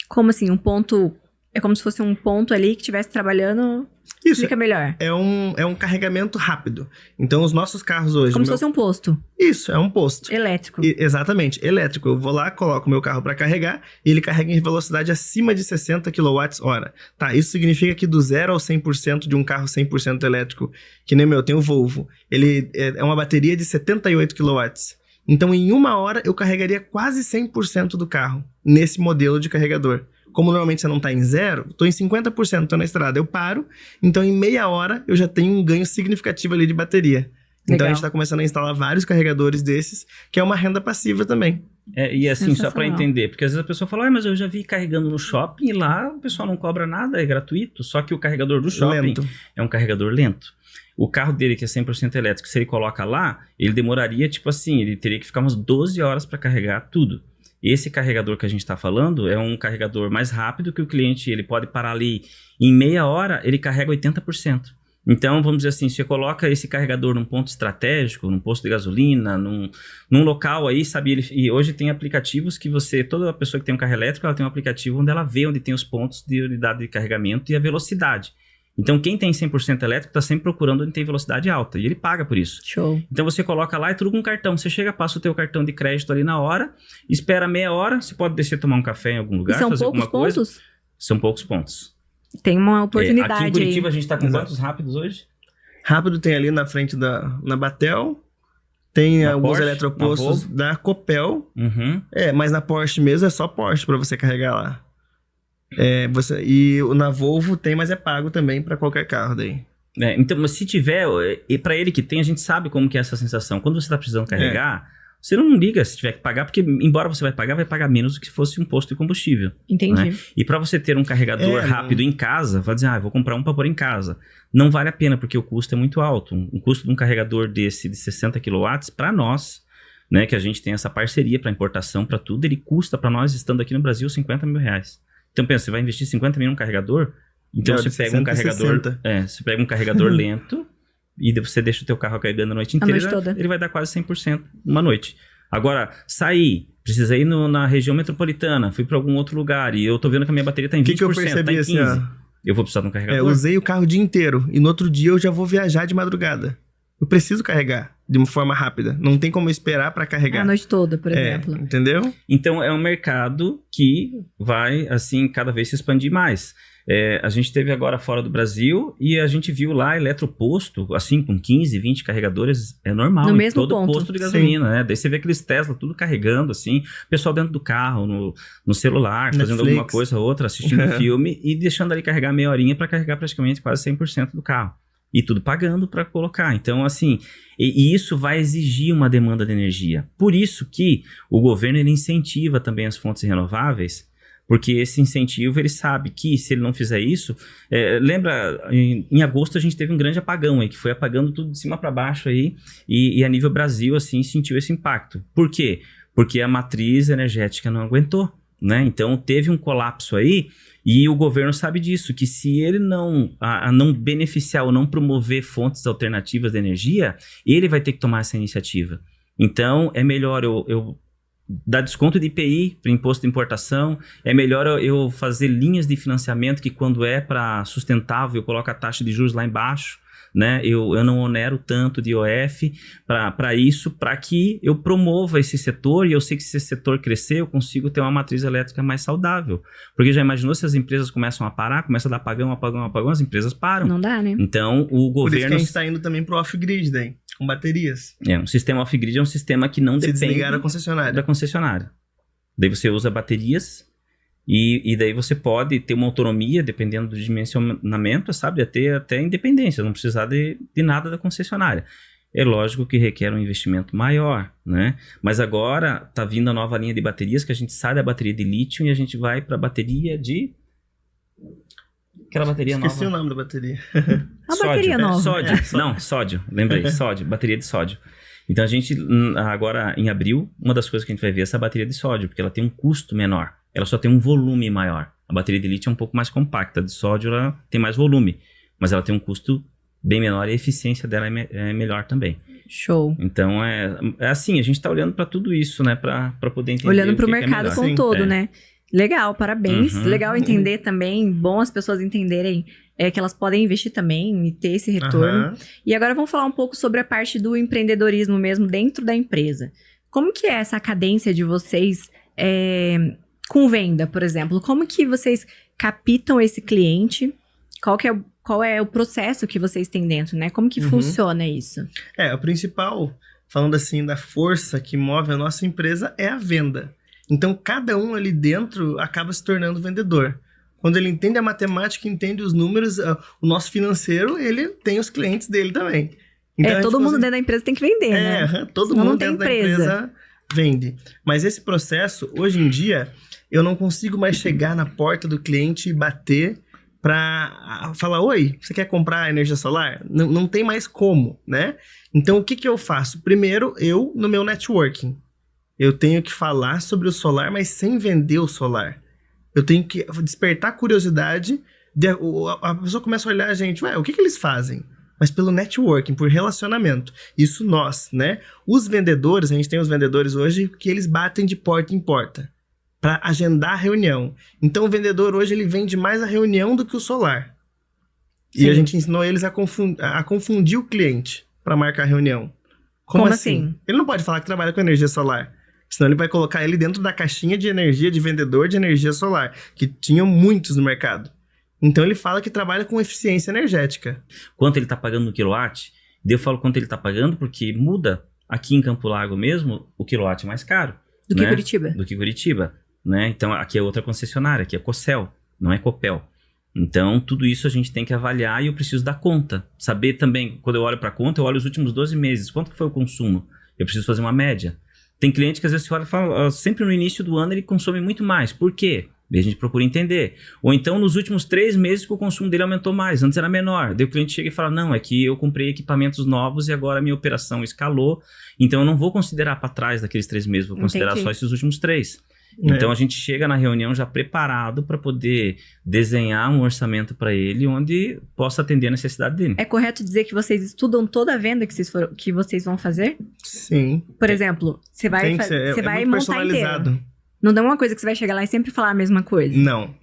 Como assim? Um ponto... É como se fosse um ponto ali que estivesse trabalhando... Isso. Explica melhor. É um carregamento rápido. Então, os nossos carros hoje... Como se fosse um posto. Isso, é um posto. Elétrico. Exatamente, elétrico. Eu vou lá, coloco o meu carro para carregar e ele carrega em velocidade acima de 60 kWh. Tá, isso significa que do 0 ao 100% de um carro 100% elétrico, que nem o meu, tem o Volvo, ele é uma bateria de 78 kW. Então, em 1 hora, eu carregaria quase 100% do carro nesse modelo de carregador. Como normalmente você não está em 0, estou em 50%, estou na estrada, eu paro, então em meia hora eu já tenho um ganho significativo ali de bateria. Então a gente está começando a instalar vários carregadores desses, que é uma renda passiva também. E assim, só para entender, porque às vezes a pessoa fala, mas eu já vi carregando no shopping e lá o pessoal não cobra nada, é gratuito, só que o carregador do shopping é um carregador lento. O carro dele, que é 100% elétrico, se ele coloca lá, ele demoraria, tipo assim, ele teria que ficar umas 12 horas para carregar tudo. Esse carregador que a gente está falando é um carregador mais rápido que o cliente, ele pode parar ali em meia hora, ele carrega 80%. Então, vamos dizer assim, você coloca esse carregador num ponto estratégico, num posto de gasolina, num local aí, sabe? E hoje tem aplicativos que toda pessoa que tem um carro elétrico, ela tem um aplicativo onde ela vê onde tem os pontos de unidade de carregamento e a velocidade. Então, quem tem 100% elétrico está sempre procurando onde tem velocidade alta e ele paga por isso. Show. Então, você coloca lá e tudo com cartão. Você chega, passa o teu cartão de crédito ali na hora, espera meia hora, você pode descer tomar um café em algum lugar, fazer alguma coisa. São poucos pontos? São poucos pontos. Tem uma oportunidade aqui em Curitiba aí. A gente está com quantos rápidos hoje? Rápido tem ali na frente na Batel, tem Na alguns Porsche, eletropostos da Copel, Uhum. mas na Porsche mesmo é só Porsche para você carregar lá. E na Volvo tem, mas é pago também para qualquer carro daí. Então, mas se tiver, e para ele que tem, a gente sabe como que é essa sensação. Quando você está precisando carregar, você não liga se tiver que pagar, porque embora você vai pagar menos do que se fosse um posto de combustível. Entendi. Né? E para você ter um carregador rápido em casa, vai dizer, vou comprar um para pôr em casa. Não vale a pena, porque o custo é muito alto. Um custo de um carregador desse de 60 kW, para nós, né, que a gente tem essa parceria para importação, para tudo, ele custa para nós, estando aqui no Brasil, 50 mil reais. Então pensa, você vai investir 50 mil num carregador, então você pega um carregador, você pega um carregador lento e você deixa o teu carro carregando a noite inteira, ele vai dar quase 100% uma noite. Agora, precisei ir na região metropolitana, fui para algum outro lugar e eu tô vendo que a minha bateria tá em 20%, que eu percebi, tá em 15%. Assim, eu vou precisar de um carregador. Usei o carro o dia inteiro e no outro dia eu já vou viajar de madrugada. Eu preciso carregar de uma forma rápida. Não tem como eu esperar para carregar. A noite toda, por exemplo. Entendeu? Então, é um mercado que vai, assim, cada vez se expandir mais. A gente teve agora fora do Brasil e a gente viu lá eletroposto, assim, com 15, 20 carregadores, é normal. No mesmo todo ponto. Posto de gasolina, né? Daí você vê aqueles Tesla tudo carregando, assim, pessoal dentro do carro, no celular, Netflix, fazendo alguma coisa ou outra, assistindo filme e deixando ali carregar meia horinha para carregar praticamente quase 100% do carro. E tudo pagando para colocar. Então, assim, e isso vai exigir uma demanda de energia. Por isso que o governo ele incentiva também as fontes renováveis, porque esse incentivo, ele sabe que se ele não fizer isso... lembra, em agosto a gente teve um grande apagão aí, que foi apagando tudo de cima para baixo aí, e a nível Brasil, assim, sentiu esse impacto. Por quê? Porque a matriz energética não aguentou, né? Então, teve um colapso aí, e o governo sabe disso, que se ele não beneficiar ou não promover fontes alternativas de energia, ele vai ter que tomar essa iniciativa. Então, é melhor eu dar desconto de IPI para imposto de importação, é melhor eu fazer linhas de financiamento que quando é para sustentável, eu coloco a taxa de juros lá embaixo, né? Eu não onero tanto de IOF para isso, para que eu promova esse setor e eu sei que se esse setor crescer, eu consigo ter uma matriz elétrica mais saudável. Porque já imaginou se as empresas começam a parar, começam a dar apagão, as empresas param. Não dá, né? Então, o governo... Por isso que a gente está indo também pro off-grid daí, com baterias. Um sistema off-grid é um sistema que não depende... desligar da concessionária. Daí você usa baterias... E daí você pode ter uma autonomia, dependendo do dimensionamento, sabe? Até independência, não precisar de nada da concessionária. É lógico que requer um investimento maior, né? Mas agora está vindo a nova linha de baterias, que a gente sai da bateria de lítio e a gente vai para a bateria de... Aquela bateria nova. Esqueci o nome da bateria. Bateria nova. Sódio. Não, sódio. Lembrei, sódio. Bateria de sódio. Então a gente, agora em abril, uma das coisas que a gente vai ver é essa bateria de sódio, porque ela tem um custo menor. Ela só tem um volume maior. A bateria de lítio é um pouco mais compacta. A de sódio ela tem mais volume, mas ela tem um custo bem menor e a eficiência dela é melhor também. Show. Então é assim, a gente está olhando para tudo isso, né, para poder entender. Olhando para o mercado como todo, né? Legal, parabéns. Uhum. Legal entender também, bom as pessoas entenderem que elas podem investir também e ter esse retorno. E agora vamos falar um pouco sobre a parte do empreendedorismo mesmo dentro da empresa. Como que é essa cadência de vocês com venda, por exemplo? Como que vocês captam esse cliente? Qual é o processo que vocês têm dentro, né? Como que funciona isso? O principal, falando assim, da força que move a nossa empresa é a venda. Então, cada um ali dentro acaba se tornando vendedor. Quando ele entende a matemática, entende os números, o nosso financeiro, ele tem os clientes dele também. Então, todo mundo dentro da empresa tem que vender, né? Todo Senão mundo dentro da empresa vende. Mas esse processo, hoje em dia, eu não consigo mais chegar na porta do cliente e bater para falar, oi, você quer comprar energia solar? Não tem mais como, né? Então, o que eu faço? Primeiro, no meu networking, eu tenho que falar sobre o solar, mas sem vender o solar. Eu tenho que despertar curiosidade. A pessoa começa a olhar a gente, o que eles fazem? mas pelo networking, por relacionamento. Isso nós, né? Os vendedores, a gente tem os vendedores hoje que eles batem de porta em porta para agendar a reunião. Então o vendedor hoje ele vende mais a reunião do que o solar. Sim. E a gente ensinou eles a confundir o cliente para marcar a reunião. Como assim? Ele não pode falar que trabalha com energia solar. Senão ele vai colocar ele dentro da caixinha de energia de vendedor de energia solar, que tinham muitos no mercado. Então ele fala que trabalha com eficiência energética. Quanto ele está pagando no quilowatt? Daí eu falo quanto ele está pagando, porque muda. Aqui em Campo Largo mesmo, o quilowatt é mais caro. Do que Curitiba. Do que Curitiba, né? Então aqui é outra concessionária, aqui é Cocel, não é Copel. Então tudo isso a gente tem que avaliar e eu preciso dar conta. Saber também, quando eu olho para a conta, eu olho os últimos 12 meses. Quanto que foi o consumo? Eu preciso fazer uma média. Tem cliente que às vezes você olha e fala, sempre no início do ano ele consome muito mais. Por quê? Daí a gente procura entender. Ou então nos últimos 3 meses que o consumo dele aumentou mais, antes era menor. Daí o cliente chega e fala, não, é que eu comprei equipamentos novos e agora a minha operação escalou, então eu não vou considerar para trás daqueles 3 meses, vou considerar só esses últimos 3. Então a gente chega na reunião já preparado para poder desenhar um orçamento para ele onde possa atender a necessidade dele. É correto dizer que vocês estudam toda a venda que vocês vão fazer? Sim. Por exemplo, você vai montar inteiro. Não dá uma coisa que você vai chegar lá e sempre falar a mesma coisa. Não.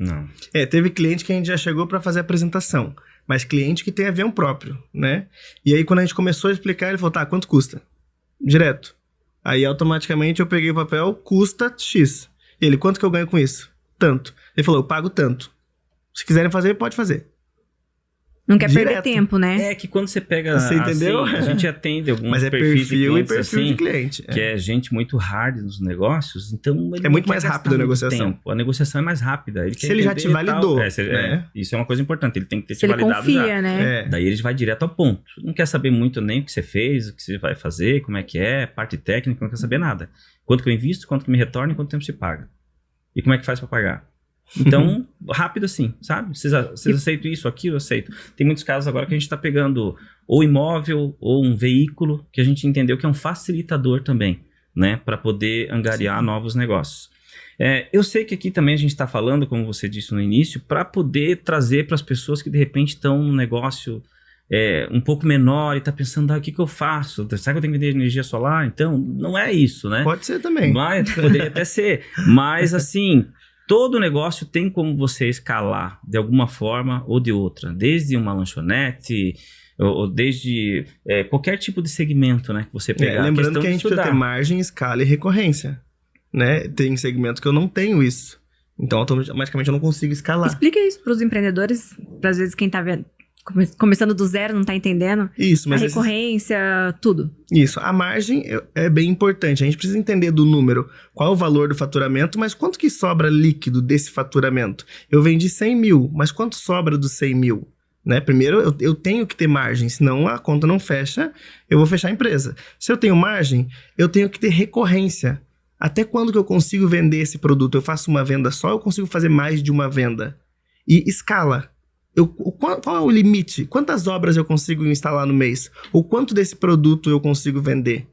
Teve cliente que a gente já chegou para fazer a apresentação, mas cliente que tem avião próprio, né? E aí quando a gente começou a explicar, ele falou, tá, quanto custa? Direto. Aí automaticamente eu peguei o papel, custa X. Ele, quanto que eu ganho com isso? Tanto. Ele falou, eu pago tanto. Se quiserem fazer, pode fazer. Não quer perder tempo, né? É que quando você pega... Você entendeu? Assim, a gente atende alguns mas perfis de clientes, e perfil assim, de cliente. Que é gente muito hard nos negócios, então... É muito mais rápido a negociação. Tempo. A negociação é mais rápida. Se ele já te validou. Isso é uma coisa importante, ele tem que ter te validado já. Confia, né? Daí ele vai direto ao ponto. Não quer saber muito nem o que você fez, o que você vai fazer, como é que é, parte técnica, não quer saber nada. Quanto que eu invisto, quanto que me retorna e quanto tempo se paga. E como é que faz para pagar? Então, rápido assim, sabe? Vocês aceitam isso, aquilo, eu aceito. Tem muitos casos agora que a gente está pegando ou imóvel ou um veículo, que a gente entendeu que é um facilitador também, né? Para poder angariar novos negócios. Eu sei que aqui também a gente está falando, como você disse no início, para poder trazer para as pessoas que de repente estão num negócio um pouco menor e está pensando, o que eu faço? Será que eu tenho que vender energia solar? Então, não é isso, né? Pode ser também. Mas, poderia até ser. Mas, assim, todo negócio tem como você escalar de alguma forma ou de outra. Desde uma lanchonete, ou desde qualquer tipo de segmento, né? Que você pegar. Lembrando que a gente precisa ter margem, escala e recorrência. Né? Tem segmentos que eu não tenho isso. Então, automaticamente eu não consigo escalar. Explica isso para os empreendedores, para às vezes quem está vendo. Começando do zero, não tá entendendo? Isso, mas a recorrência, tudo. Isso, a margem é bem importante. A gente precisa entender do número, qual é o valor do faturamento, mas quanto que sobra líquido desse faturamento? Eu vendi 100 mil, mas quanto sobra dos 100 mil? Né? Primeiro, eu tenho que ter margem, senão a conta não fecha, eu vou fechar a empresa. Se eu tenho margem, eu tenho que ter recorrência. Até quando que eu consigo vender esse produto? Eu faço uma venda só, eu consigo fazer mais de uma venda? E escala. Qual é o limite? Quantas obras eu consigo instalar no mês? Ou quanto desse produto eu consigo vender?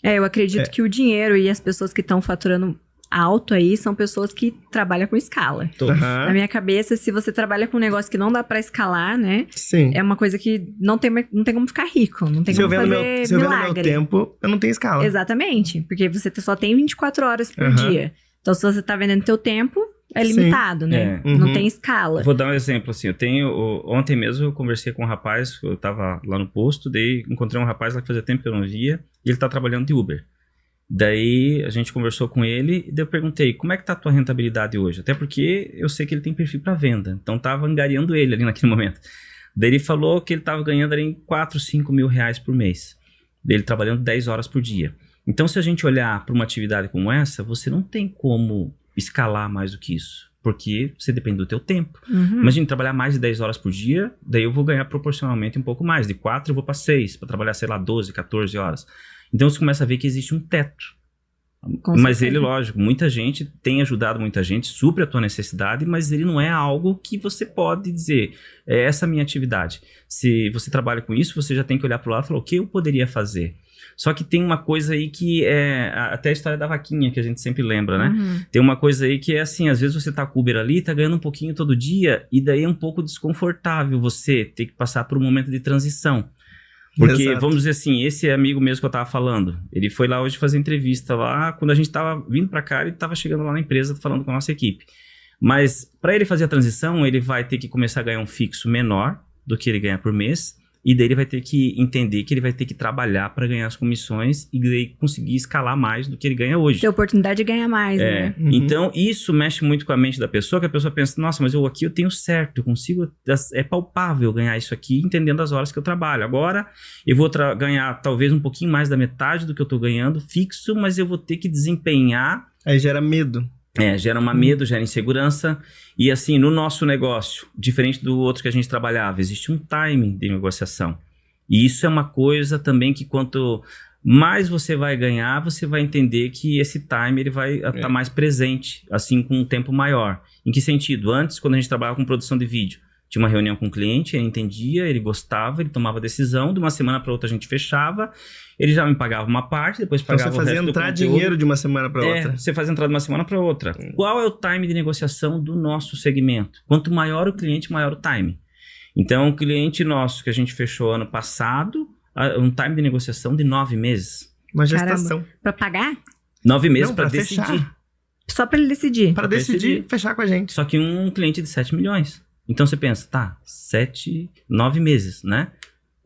Eu acredito que o dinheiro e as pessoas que estão faturando alto aí são pessoas que trabalham com escala. Na minha cabeça, se você trabalha com um negócio que não dá pra escalar, né? Sim. É uma coisa que não tem como ficar rico, não tem como fazer milagre. Se eu vendo meu tempo, eu não tenho escala. Exatamente, porque você só tem 24 horas por dia. Então, se você tá vendendo teu tempo, é limitado, né? Não tem escala. Vou dar um exemplo, assim, ontem mesmo eu conversei com um rapaz, eu tava lá no posto, daí encontrei um rapaz lá que fazia tempo que eu não via, e ele tá trabalhando de Uber. Daí a gente conversou com ele, e daí eu perguntei, como é que tá a tua rentabilidade hoje? Até porque eu sei que ele tem perfil para venda, então tava angariando ele ali naquele momento. Daí ele falou que ele tava ganhando ali em 4, 5 mil reais por mês, dele trabalhando 10 horas por dia. Então se a gente olhar para uma atividade como essa, você não tem como escalar mais do que isso, porque você depende do teu tempo. Imagina trabalhar mais de 10 horas por dia, daí eu vou ganhar proporcionalmente um pouco mais, de 4 eu vou para 6, para trabalhar, sei lá, 12, 14 horas. Então você começa a ver que existe um teto. Mas ele, lógico, muita gente tem ajudado muita gente, supre a tua necessidade, mas ele não é algo que você pode dizer, essa é a minha atividade. Se você trabalha com isso, você já tem que olhar para o lado e falar, o que eu poderia fazer? Só que tem uma coisa aí que até a história da vaquinha, que a gente sempre lembra, né? Tem uma coisa aí que é assim, às vezes você tá com o Uber ali, tá ganhando um pouquinho todo dia, e daí é um pouco desconfortável você ter que passar por um momento de transição. Porque, Exato. vamos dizer assim, esse amigo mesmo que eu tava falando, ele foi lá hoje fazer entrevista lá, quando a gente tava vindo pra cá, ele tava chegando lá na empresa falando com a nossa equipe. Mas para ele fazer a transição, ele vai ter que começar a ganhar um fixo menor do que ele ganha por mês, e daí ele vai ter que entender que ele vai ter que trabalhar para ganhar as comissões e daí conseguir escalar mais do que ele ganha hoje. Ter oportunidade de ganhar mais, né? Uhum. Então, isso mexe muito com a mente da pessoa, que a pessoa pensa, nossa, mas eu aqui eu tenho certo, eu consigo, é palpável ganhar isso aqui, entendendo as horas que eu trabalho. Agora, eu vou ganhar talvez um pouquinho mais da metade do que eu tô ganhando fixo, mas eu vou ter que desempenhar. Aí gera medo. Gera medo, gera insegurança. E assim, no nosso negócio, diferente do outro que a gente trabalhava, existe um timing de negociação. E isso é uma coisa também que quanto mais você vai ganhar, você vai entender que esse time ele vai estar mais presente, assim, com um tempo maior. Em que sentido? Antes, quando a gente trabalhava com produção de vídeo, tinha uma reunião com o cliente, ele entendia, ele gostava, ele tomava decisão, de uma semana para outra a gente fechava, ele já me pagava uma parte, depois pagava Então você o fazia resto entrar do conteúdo. dinheiro de uma semana para outra. Você faz entrar de uma semana para outra. Qual é o time de negociação do nosso segmento? Quanto maior o cliente, maior o time. Então, o cliente nosso que a gente fechou ano passado, um time de negociação de 9 meses. Uma gestação. Pra pagar? 9 meses Não, para pra decidir. fechar. Só pra ele decidir. Para decidir fechar com a gente. Só que um cliente de 7 milhões. Então você pensa, tá, 9 meses, né?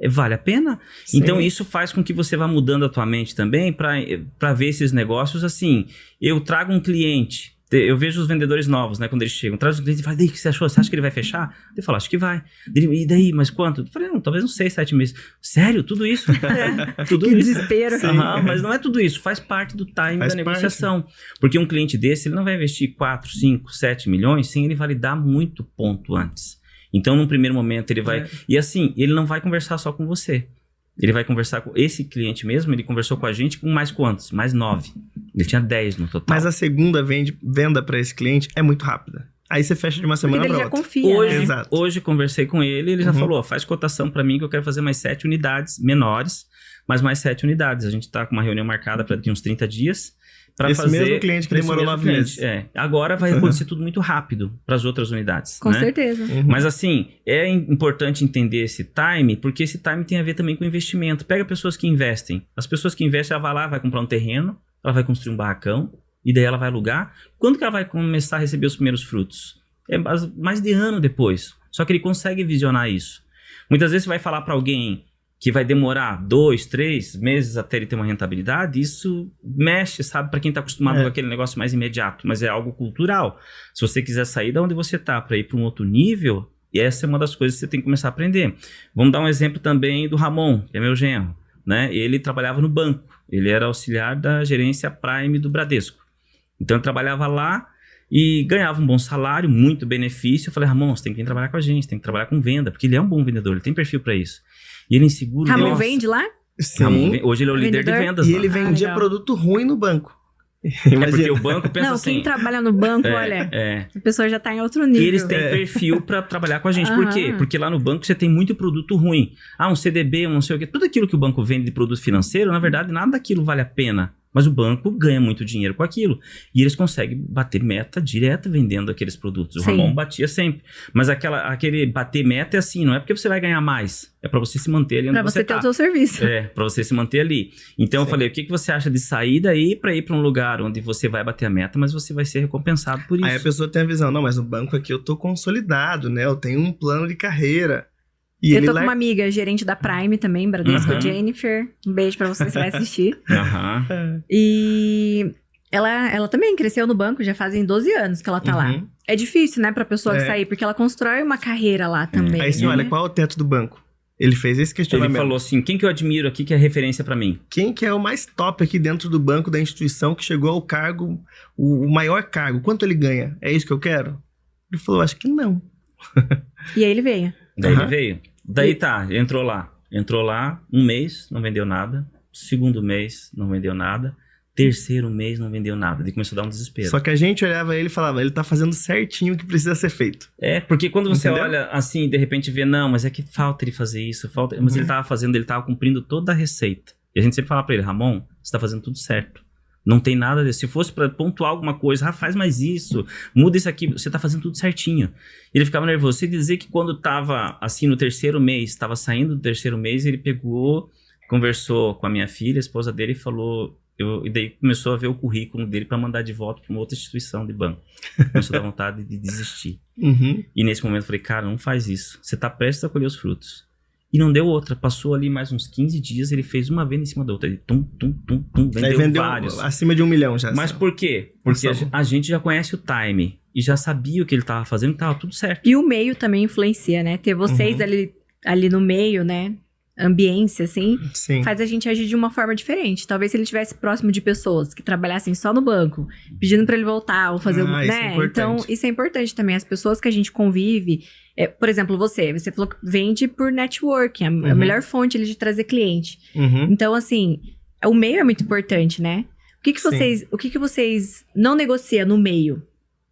Vale a pena? Sim. Então isso faz com que você vá mudando a tua mente também para ver esses negócios assim. Eu trago um cliente, eu vejo os vendedores novos, né? Quando eles chegam, traz um cliente e fala, daí, o que você achou? Você acha que ele vai fechar? Eu falo, acho que vai. E daí, mas quanto? Eu falei, não, talvez uns 6, 7 meses. Sério? Tudo isso? Tudo Que isso. desespero. Mas não é tudo isso, faz parte do time Faz da negociação. Porque um cliente desse, ele não vai investir 4, 5, 7 milhões sem ele validar muito ponto antes. Então, num primeiro momento, ele vai... E assim, ele não vai conversar só com você. Ele vai conversar com esse cliente mesmo, ele conversou com a gente com mais quantos? Mais 9. Ele tinha 10 no total. Mas a segunda venda para esse cliente é muito rápida. Aí você fecha de uma semana Porque para ele já outra. confia, né? Exato. Hoje conversei com ele, ele já falou, faz cotação para mim que eu quero fazer mais 7 unidades menores, mas mais 7 unidades. A gente tá com uma reunião marcada para daqui uns 30 dias. Esse mesmo cliente que demorou 9 meses. Agora vai acontecer tudo muito rápido para as outras unidades. Com né? certeza. Mas assim, é importante entender esse time, porque esse time tem a ver também com investimento. Pega pessoas que investem. As pessoas que investem, ela vai lá, vai comprar um terreno, ela vai construir um barracão, e daí ela vai alugar. Quando que ela vai começar a receber os primeiros frutos? É mais de ano depois. Só que ele consegue visionar isso. Muitas vezes você vai falar para alguém que vai demorar 2, 3 meses até ele ter uma rentabilidade, isso mexe, sabe, para quem está acostumado com aquele negócio mais imediato, mas é algo cultural. Se você quiser sair de onde você está para ir para um outro nível, essa é uma das coisas que você tem que começar a aprender. Vamos dar um exemplo também do Ramon, que é meu genro, né? Ele trabalhava no banco, ele era auxiliar da gerência Prime do Bradesco. Então ele trabalhava lá e ganhava um bom salário, muito benefício. Eu falei, Ramon, você tem que vir trabalhar com a gente, tem que trabalhar com venda, porque ele é um bom vendedor, ele tem perfil para isso. E ele inseguro. Ramon vende lá? Sim. Ramon, hoje ele é o líder de vendas. E lá. ele vendia legal. produto ruim no banco. É porque o banco pensa Não, assim. quem trabalha no banco, olha, a pessoa já tá em outro nível. E eles têm perfil para trabalhar com a gente. Por quê? Porque lá no banco você tem muito produto ruim. Um CDB, um não sei o quê. Tudo aquilo que o banco vende de produto financeiro, na verdade, nada daquilo vale a pena. Mas o banco ganha muito dinheiro com aquilo. E eles conseguem bater meta direto vendendo aqueles produtos. O Sim. Ramon batia sempre. Mas aquele bater meta é assim, não é porque você vai ganhar mais. É para você se manter ali onde Pra você ter tá. o seu serviço. Para você se manter ali. Então eu falei, o que você acha de sair daí para ir para um lugar onde você vai bater a meta, mas você vai ser recompensado por isso. Aí a pessoa tem a visão, não, mas no banco aqui eu tô consolidado, né? Eu tenho um plano de carreira. E Eu ele tô com uma amiga, gerente da Prime também, Bradesco, Jennifer. Um beijo pra você, você vai assistir. E ela também cresceu no banco, já fazem 12 anos que ela tá lá. É difícil, né, pra pessoa sair, porque ela constrói uma carreira lá também. Aí você olha, qual é o teto do banco? Ele fez esse questionamento. Ele falou assim, quem que eu admiro aqui que é referência pra mim? Quem que é o mais top aqui dentro do banco da instituição que chegou ao cargo, o maior cargo? Quanto ele ganha? É isso que eu quero? Ele falou, acho que não. E aí ele veio. Daí ele veio. Daí tá, entrou lá, um mês, não vendeu nada. Segundo mês, não vendeu nada. Terceiro mês, não vendeu nada. Daí começou a dar um desespero. Só que a gente olhava ele e falava, ele tá fazendo certinho o que precisa ser feito. Porque quando você Entendeu? olha assim, de repente vê, não, mas é que falta ele fazer isso, falta... Mas ele tava cumprindo toda a receita. E a gente sempre fala pra ele, Ramon, você tá fazendo tudo certo. Não tem nada disso. Se fosse para pontuar alguma coisa, faz mais isso, muda isso aqui, você tá fazendo tudo certinho. Ele ficava nervoso. Você dizer que quando tava assim no terceiro mês, tava saindo do terceiro mês, ele pegou, conversou com a minha filha, a esposa dele, e falou... e daí começou a ver o currículo dele para mandar de volta para uma outra instituição de banco. Começou a dar vontade de desistir. E nesse momento eu falei, cara, não faz isso. Você tá prestes a colher os frutos. E não deu outra. Passou ali mais uns 15 dias, ele fez uma venda em cima da outra. Ele vendeu vários. Acima de 1 milhão já. Mas por quê? Porque a gente já conhece o time e já sabia o que ele tava fazendo e tava tudo certo. E o meio também influencia, né? Ter vocês ali no meio, né? Ambiência, assim, faz a gente agir de uma forma diferente. Talvez se ele estivesse próximo de pessoas que trabalhassem só no banco, pedindo pra ele voltar ou fazer... né? Então, isso é importante também. As pessoas que a gente convive... por exemplo, você falou que vende por networking, a melhor fonte ali de trazer cliente. Então, assim, o meio é muito importante, né? O que vocês não negociam no meio?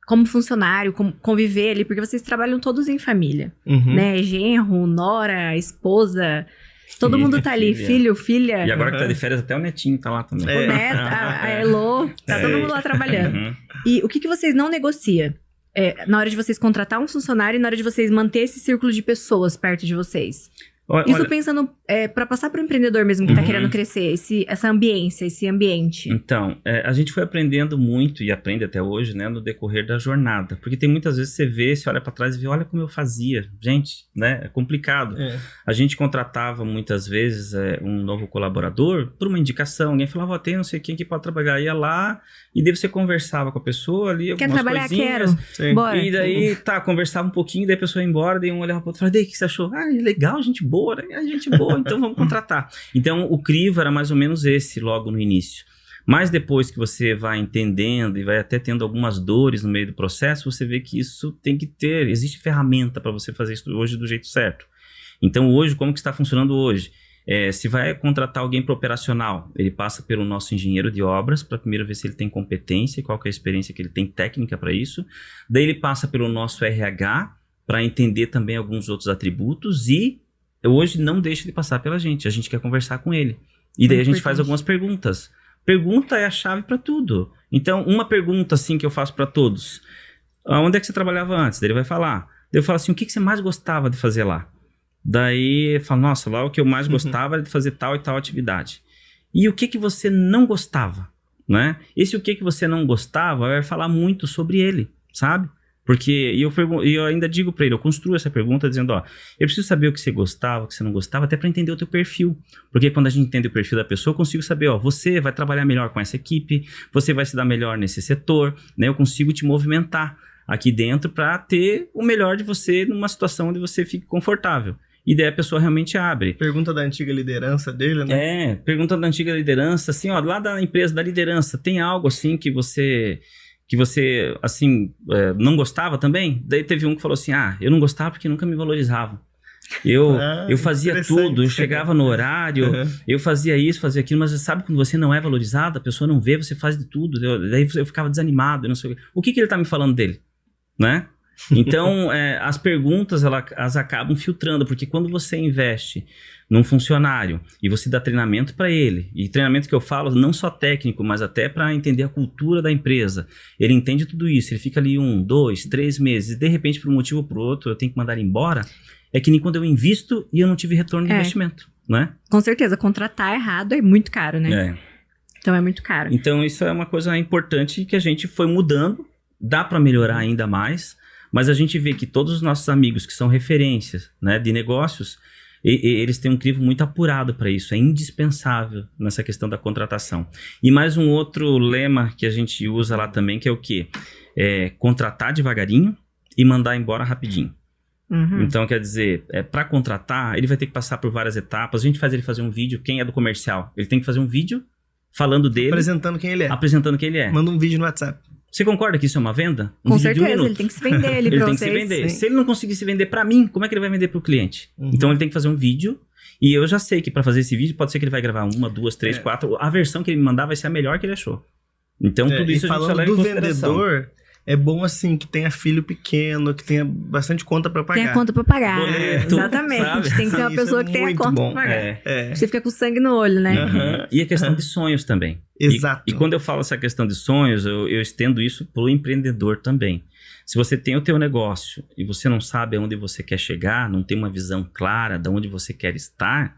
Como funcionário, como conviver ali, porque vocês trabalham todos em família, né? Genro, nora, esposa... Todo mundo tá ali, filho, filha. E agora que tá de férias, até o netinho tá lá também. O neto, a Elo, tá todo mundo lá trabalhando. E o que vocês não negociam? Na hora de vocês contratar um funcionário e na hora de vocês manter esse círculo de pessoas perto de vocês? Isso pensando para passar para o empreendedor mesmo que tá querendo crescer, essa ambiência, esse ambiente. Então, a gente foi aprendendo muito e aprende até hoje, né, no decorrer da jornada. Porque tem muitas vezes você olha para trás e vê, olha como eu fazia. Gente, né, é complicado. A gente contratava muitas vezes um novo colaborador por uma indicação. Alguém falava, tem não sei quem que pode trabalhar. Ia lá e daí você conversava com a pessoa ali, quer trabalhar, coisinhas. Quero. Bora. E daí, conversava um pouquinho, daí a pessoa ia embora, daí um olhava pro outro e falava, daí, o que você achou? Legal, gente boa, né? Gente boa, então vamos contratar. Então, o crivo era mais ou menos esse logo no início. Mas depois que você vai entendendo e vai até tendo algumas dores no meio do processo, você vê que isso tem que ter, existe ferramenta para você fazer isso hoje do jeito certo. Então, hoje, como que está funcionando hoje? Se vai contratar alguém para operacional, ele passa pelo nosso engenheiro de obras para primeiro ver se ele tem competência, qual que é a experiência que ele tem técnica para isso. Daí ele passa pelo nosso RH para entender também alguns outros atributos e hoje não deixa de passar pela gente, a gente quer conversar com ele. E daí a gente faz algumas perguntas. Pergunta é a chave para tudo. Então, uma pergunta assim que eu faço para todos. Onde é que você trabalhava antes? Daí ele vai falar. Daí eu falo assim, o que você mais gostava de fazer lá? Daí ele fala, nossa, lá o que eu mais gostava era de fazer tal e tal atividade. E o que você não gostava? Né? Esse o que você não gostava vai falar muito sobre ele, sabe? Porque eu ainda digo para ele, eu construo essa pergunta dizendo, eu preciso saber o que você gostava, o que você não gostava, até para entender o teu perfil. Porque quando a gente entende o perfil da pessoa, eu consigo saber, você vai trabalhar melhor com essa equipe, você vai se dar melhor nesse setor, né? Eu consigo te movimentar aqui dentro para ter o melhor de você numa situação onde você fique confortável. E daí a pessoa realmente abre. Pergunta da antiga liderança dele, né? Pergunta da antiga liderança, assim, lá da empresa da liderança, tem algo assim que você assim, não gostava também? Daí teve um que falou assim, eu não gostava porque nunca me valorizavam. Eu fazia tudo, eu chegava no horário, eu fazia isso, fazia aquilo, mas sabe quando você não é valorizado, a pessoa não vê, você faz de tudo, daí eu ficava desanimado, eu não sei o que ele tá me falando dele, né? Então, as perguntas, elas acabam filtrando, porque quando você investe num funcionário e você dá treinamento para ele, e treinamento que eu falo não só técnico, mas até para entender a cultura da empresa, ele entende tudo isso, ele fica ali 1, 2, 3 meses, e de repente, por um motivo ou por outro, eu tenho que mandar ele embora, é que nem quando eu invisto e eu não tive retorno de investimento, né? Com certeza, contratar errado é muito caro, né? Então é muito caro. Então isso é uma coisa importante que a gente foi mudando, dá para melhorar ainda mais, mas a gente vê que todos os nossos amigos que são referências, né, de negócios, eles têm um crivo muito apurado para isso, é indispensável nessa questão da contratação. E mais um outro lema que a gente usa lá também, que é o quê? Contratar devagarinho e mandar embora rapidinho. Então, quer dizer, para contratar, ele vai ter que passar por várias etapas. A gente faz ele fazer um vídeo, quem é do comercial, ele tem que fazer um vídeo falando dele. Apresentando quem ele é. Manda um vídeo no WhatsApp. Você concorda que isso é uma venda? Com certeza, ele tem que se vender pra vocês. Ele tem que se vender. Se ele não conseguir se vender pra mim, como é que ele vai vender pro cliente? Então ele tem que fazer um vídeo, e eu já sei que pra fazer esse vídeo, pode ser que ele vai gravar 1, 2, 3, 4, a versão que ele me mandar vai ser a melhor que ele achou. Então tudo isso a gente já leva em consideração. Vendedor, é bom assim que tenha filho pequeno, que tenha bastante conta pra pagar. Tem a conta pra pagar. Boleto, Exatamente. sabe? Tem que ser uma Isso é pessoa que tenha a muito conta bom. pra pagar. É. Você fica com sangue no olho, né? Uhum. E a questão de sonhos também. Exato. E quando eu falo essa questão de sonhos, eu estendo isso pro empreendedor também. Se você tem o teu negócio e você não sabe aonde você quer chegar, não tem uma visão clara de onde você quer estar,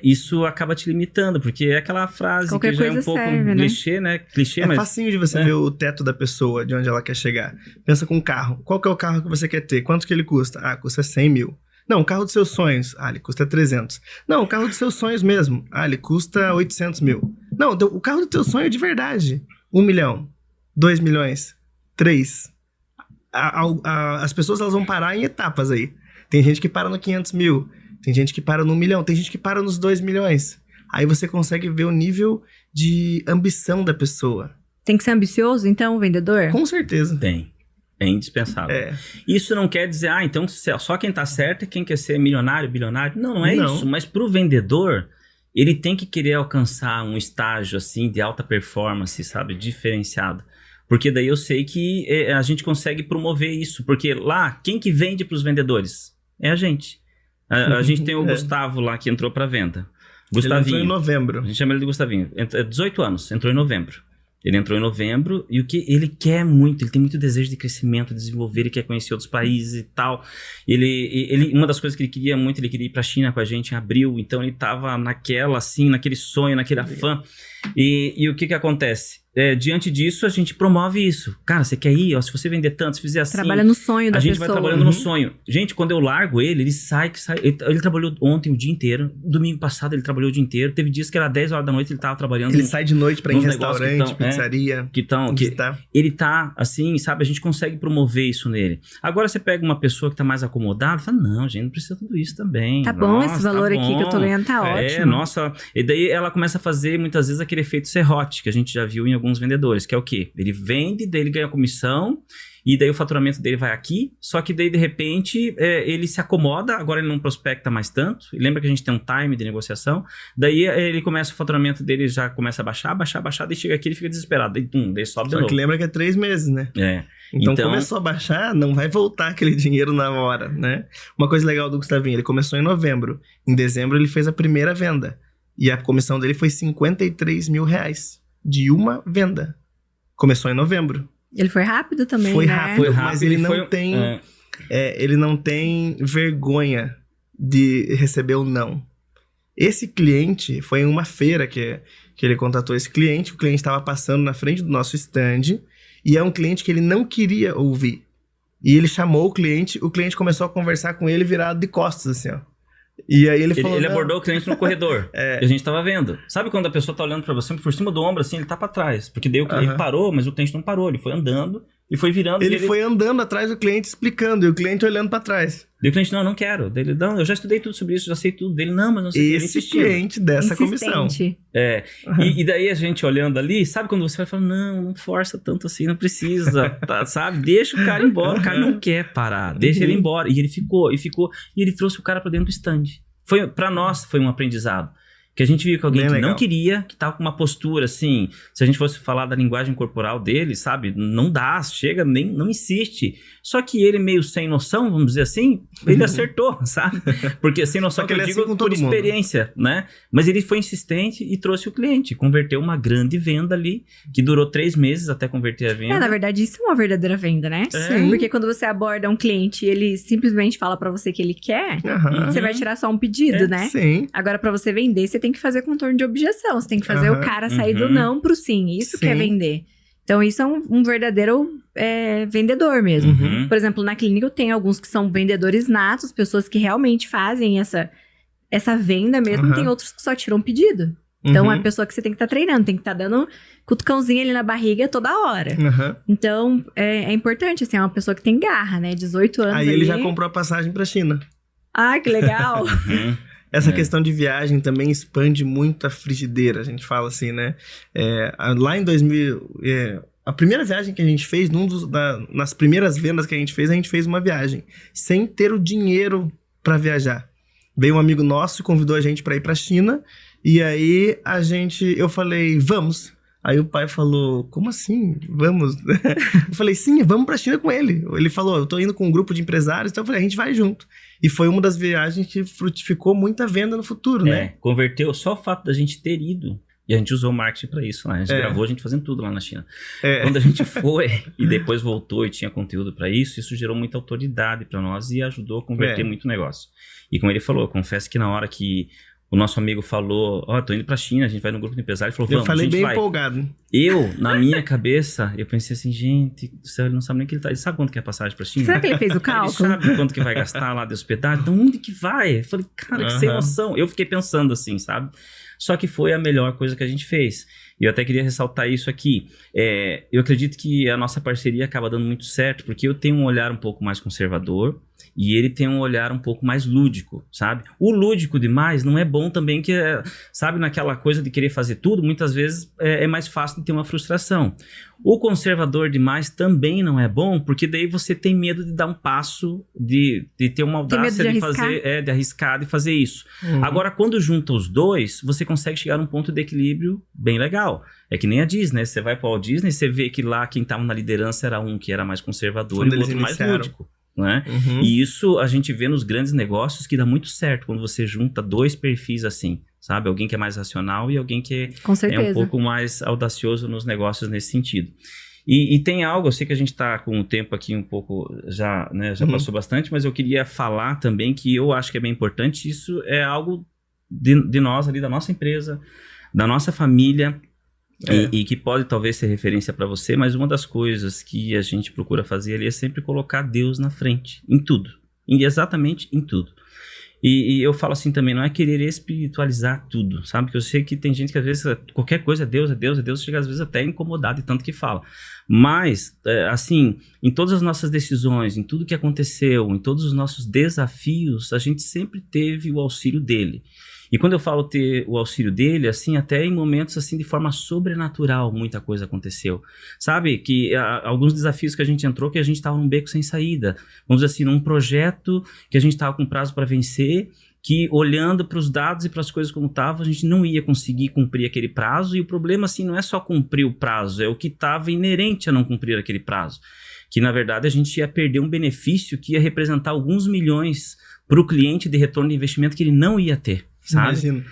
isso acaba te limitando, porque é aquela frase Qualquer que já é um coisa pouco serve, né? clichê, né? Clichê, É mas facinho de você ver o teto da pessoa, de onde ela quer chegar. Pensa com um carro. Qual que é o carro que você quer ter? Quanto que ele custa? Ah, custa 100 mil. Não, o carro dos seus sonhos. Ah, ele custa 300. Não, o carro dos seus sonhos mesmo. Ah, ele custa 800 mil. Não, o carro do teu sonho é de verdade. 1 milhão. 2 milhões. 3. As pessoas elas vão parar em etapas aí. Tem gente que para no 500 mil. Tem gente que para no 1 milhão. Tem gente que para nos 2 milhões. Aí você consegue ver o nível de ambição da pessoa. Tem que ser ambicioso, então, o vendedor? Com certeza. tem. É indispensável. É. Isso não quer dizer, então só quem tá certo é quem quer ser milionário, bilionário. Não é Não. isso. Mas pro vendedor, ele tem que querer alcançar um estágio, assim, de alta performance, sabe? Diferenciado. Porque daí eu sei que a gente consegue promover isso. Porque lá, quem que vende pros vendedores? É a gente. A gente tem o Gustavo lá, que entrou pra venda. Ele entrou Gustavinho. em novembro. A gente chama ele de Gustavinho. 18 anos, entrou em novembro. Ele entrou em novembro e o que ele quer muito, ele tem muito desejo de crescimento, de desenvolver, ele quer conhecer outros países e tal. Uma das coisas que ele queria muito, ele queria ir pra China com a gente em abril, então ele tava naquele sonho, naquele afã. E o que acontece? Diante disso, a gente promove isso. Cara, você quer ir? Ó, se você vender tanto, se fizer assim... Trabalha no sonho da A gente pessoa. vai trabalhando no sonho. Gente, quando eu largo ele sai. Ele trabalhou ontem o dia inteiro. Domingo passado ele trabalhou o dia inteiro. Teve dias que era 10 horas da noite, ele tava trabalhando. Ele sai de noite pra ir em nos negócios restaurante, que tão- pizzaria. visitar. Ele tá assim, sabe? A gente consegue promover isso nele. Agora você pega uma pessoa que tá mais acomodada e fala, não, gente, não precisa tudo isso também. Tá bom, Nossa, esse valor tá aqui que eu tô bom. ganhando tá ótimo. Nossa. E daí ela começa a fazer, muitas vezes, aquele efeito serrote, que a gente já viu em alguns vendedores, que é o quê? Ele vende, daí ele ganha comissão, e daí o faturamento dele vai aqui, só que daí, de repente, ele se acomoda, agora ele não prospecta mais tanto, e lembra que a gente tem um time de negociação, daí ele começa, o faturamento dele já começa a baixar, daí chega aqui, ele fica desesperado, daí sobe de Só novo. que lembra que é 3 meses, né? Então, Começou a baixar, não vai voltar aquele dinheiro na hora, né? Uma coisa legal do Gustavinho, ele começou em novembro. Em dezembro ele fez a primeira venda. E a comissão dele foi 53 mil reais. De uma venda. Começou em novembro. Ele foi rápido também, Foi né? rápido, mas ele não tem... ele não tem vergonha de receber o não. Esse cliente foi em uma feira que ele contatou esse cliente. O cliente estava passando na frente do nosso stand. E é um cliente que ele não queria ouvir. E ele chamou o cliente começou a conversar com ele virado de costas, assim, ó. E aí ele falou... Ele "Não." abordou o cliente no corredor. E a gente tava vendo. Sabe quando a pessoa tá olhando pra você por cima do ombro, assim, ele tá pra trás. Porque daí ele parou, mas o cliente não parou. Ele foi andando e foi virando. Ele foi andando atrás do cliente explicando, e o cliente olhando pra trás. Daí o cliente, não quero. Dele, não, eu já estudei tudo sobre isso, já sei tudo. Dele, não, mas não sei. Esse cliente dessa comissão. E daí a gente olhando ali, sabe quando você vai falando, não força tanto assim, não precisa, tá, sabe? Deixa o cara embora, o cara não quer parar, deixa ele embora. E ele ficou, e ele trouxe o cara pra dentro do stand. Pra nós foi um aprendizado. Que a gente viu que alguém que não queria, que tava com uma postura assim, se a gente fosse falar da linguagem corporal dele, sabe? Não dá, chega, não insiste. Só que ele meio sem noção, vamos dizer assim, ele acertou, sabe? Porque sem noção que eu digo assim por experiência, né? Mas ele foi insistente e trouxe o cliente, converteu uma grande venda ali, que durou 3 meses até converter a venda. Na verdade, isso é uma verdadeira venda, né? Sim. Porque quando você aborda um cliente e ele simplesmente fala pra você que ele quer, você vai tirar só um pedido, né? Sim. Agora, pra você vender, você tem que fazer contorno de objeção. Você tem que fazer o cara sair do não pro sim. Isso que é vender. Então, isso é um verdadeiro vendedor mesmo. Por exemplo, na clínica eu tenho alguns que são vendedores natos, pessoas que realmente fazem essa venda mesmo. Tem outros que só tiram pedido. Então, é a pessoa que você tem que estar treinando, tem que estar dando cutucãozinho ali na barriga toda hora. Então, é importante, assim, é uma pessoa que tem garra, né? 18 anos Aí ele já comprou a passagem pra China. Ah, que legal! Essa questão de viagem também expande muito a frigideira, a gente fala assim, né? Lá em 2000, a primeira viagem que a gente fez, nas primeiras vendas que a gente fez uma viagem, sem ter o dinheiro para viajar. Veio um amigo nosso e convidou a gente para ir para China, e aí eu falei, vamos. Aí o pai falou, como assim? Vamos? Eu falei, sim, vamos pra China com ele. Ele falou, eu tô indo com um grupo de empresários, então eu falei, a gente vai junto. E foi uma das viagens que frutificou muita venda no futuro, né? Converteu só o fato da gente ter ido. E a gente usou o marketing pra isso, né? A gente gravou a gente fazendo tudo lá na China. Quando a gente foi e depois voltou e tinha conteúdo pra isso gerou muita autoridade pra nós e ajudou a converter muito negócio. E como ele falou, eu confesso que na hora que o nosso amigo falou, tô indo pra China, a gente vai no grupo de empresários, ele falou, vamos, eu falei a gente bem vai. Empolgado. Na minha cabeça, eu pensei assim, gente do céu, ele não sabe nem que ele tá. Ele sabe quanto que é a passagem pra China? Será que ele fez o cálculo? Ele sabe quanto que vai gastar lá de hospedagem? Então, onde que vai? Eu falei, cara, que sem noção. Eu fiquei pensando assim, sabe? Só que foi a melhor coisa que a gente fez. E eu até queria ressaltar isso aqui. Eu acredito que a nossa parceria acaba dando muito certo, porque eu tenho um olhar um pouco mais conservador e ele tem um olhar um pouco mais lúdico, sabe? O lúdico demais não é bom também, que sabe, naquela coisa de querer fazer tudo, muitas vezes é mais fácil de ter uma frustração. O conservador demais também não é bom, porque daí você tem medo de dar um passo, de ter uma audácia de fazer, de arriscar, de fazer isso. Agora, quando junta os dois, você consegue chegar num ponto de equilíbrio bem legal. É que nem a Disney, você vai para o Walt Disney, você vê que lá quem estava na liderança era um que era mais conservador e o outro mais lúdico. Né? E isso a gente vê nos grandes negócios que dá muito certo quando você junta dois perfis assim, sabe? Alguém que é mais racional e alguém que é um pouco mais audacioso nos negócios nesse sentido. E tem algo, eu sei que a gente está com o tempo aqui um pouco, já passou bastante, mas eu queria falar também que eu acho que é bem importante, isso é algo de nós ali, da nossa empresa, da nossa família, e que pode talvez ser referência para você, mas uma das coisas que a gente procura fazer ali é sempre colocar Deus na frente, em tudo, exatamente em tudo. E eu falo assim também, não é querer espiritualizar tudo, sabe? Porque eu sei que tem gente que às vezes qualquer coisa é Deus, chega às vezes até incomodado de tanto que fala. Mas, assim, em todas as nossas decisões, em tudo que aconteceu, em todos os nossos desafios, a gente sempre teve o auxílio dele. E quando eu falo ter o auxílio dele, assim, até em momentos assim de forma sobrenatural, muita coisa aconteceu. Sabe, que alguns desafios que a gente entrou, que a gente estava num beco sem saída. Vamos dizer assim, num projeto que a gente estava com prazo para vencer, que olhando para os dados e para as coisas como estavam, a gente não ia conseguir cumprir aquele prazo. E o problema, assim, não é só cumprir o prazo, é o que estava inerente a não cumprir aquele prazo. Que, na verdade, a gente ia perder um benefício que ia representar alguns milhões para o cliente de retorno de investimento que ele não ia ter. Sabe?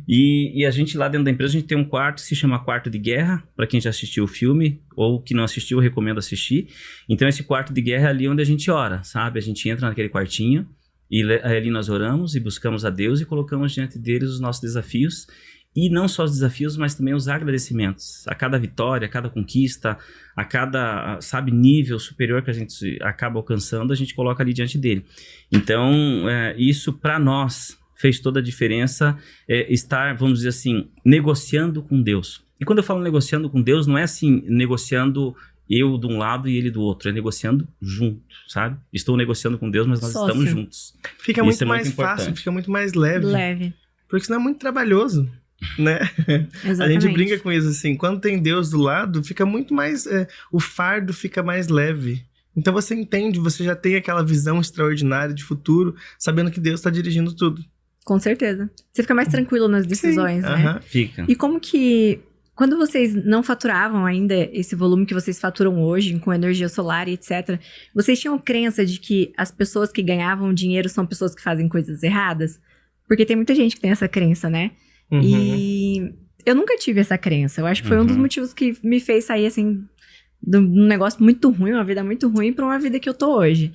E a gente lá dentro da empresa, a gente tem um quarto que se chama Quarto de Guerra, para quem já assistiu o filme, ou que não assistiu, eu recomendo assistir. Então esse quarto de guerra é ali onde a gente ora, sabe? A gente entra naquele quartinho, e ali nós oramos e buscamos a Deus e colocamos diante deles os nossos desafios, e não só os desafios, mas também os agradecimentos. A cada vitória, a cada conquista, a cada, sabe, nível superior que a gente acaba alcançando, a gente coloca ali diante dele. Então, isso para nós fez toda a diferença, estar, vamos dizer assim, negociando com Deus. E quando eu falo negociando com Deus, não é assim, negociando eu de um lado e ele do outro, é negociando junto, sabe? Estou negociando com Deus, mas nós estamos juntos. Fica muito mais fácil, fica muito mais leve. Porque senão é muito trabalhoso, né? Exatamente. A gente brinca com isso, assim, quando tem Deus do lado, fica muito mais, o fardo fica mais leve. Então você entende, você já tem aquela visão extraordinária de futuro, sabendo que Deus está dirigindo tudo. Com certeza. Você fica mais tranquilo nas decisões, né? Fica. E como que, quando vocês não faturavam ainda esse volume que vocês faturam hoje, com energia solar e etc., vocês tinham crença de que as pessoas que ganhavam dinheiro são pessoas que fazem coisas erradas? Porque tem muita gente que tem essa crença, né? E eu nunca tive essa crença. Eu acho que foi um dos motivos que me fez sair, assim, de um negócio muito ruim, uma vida muito ruim, pra uma vida que eu tô hoje.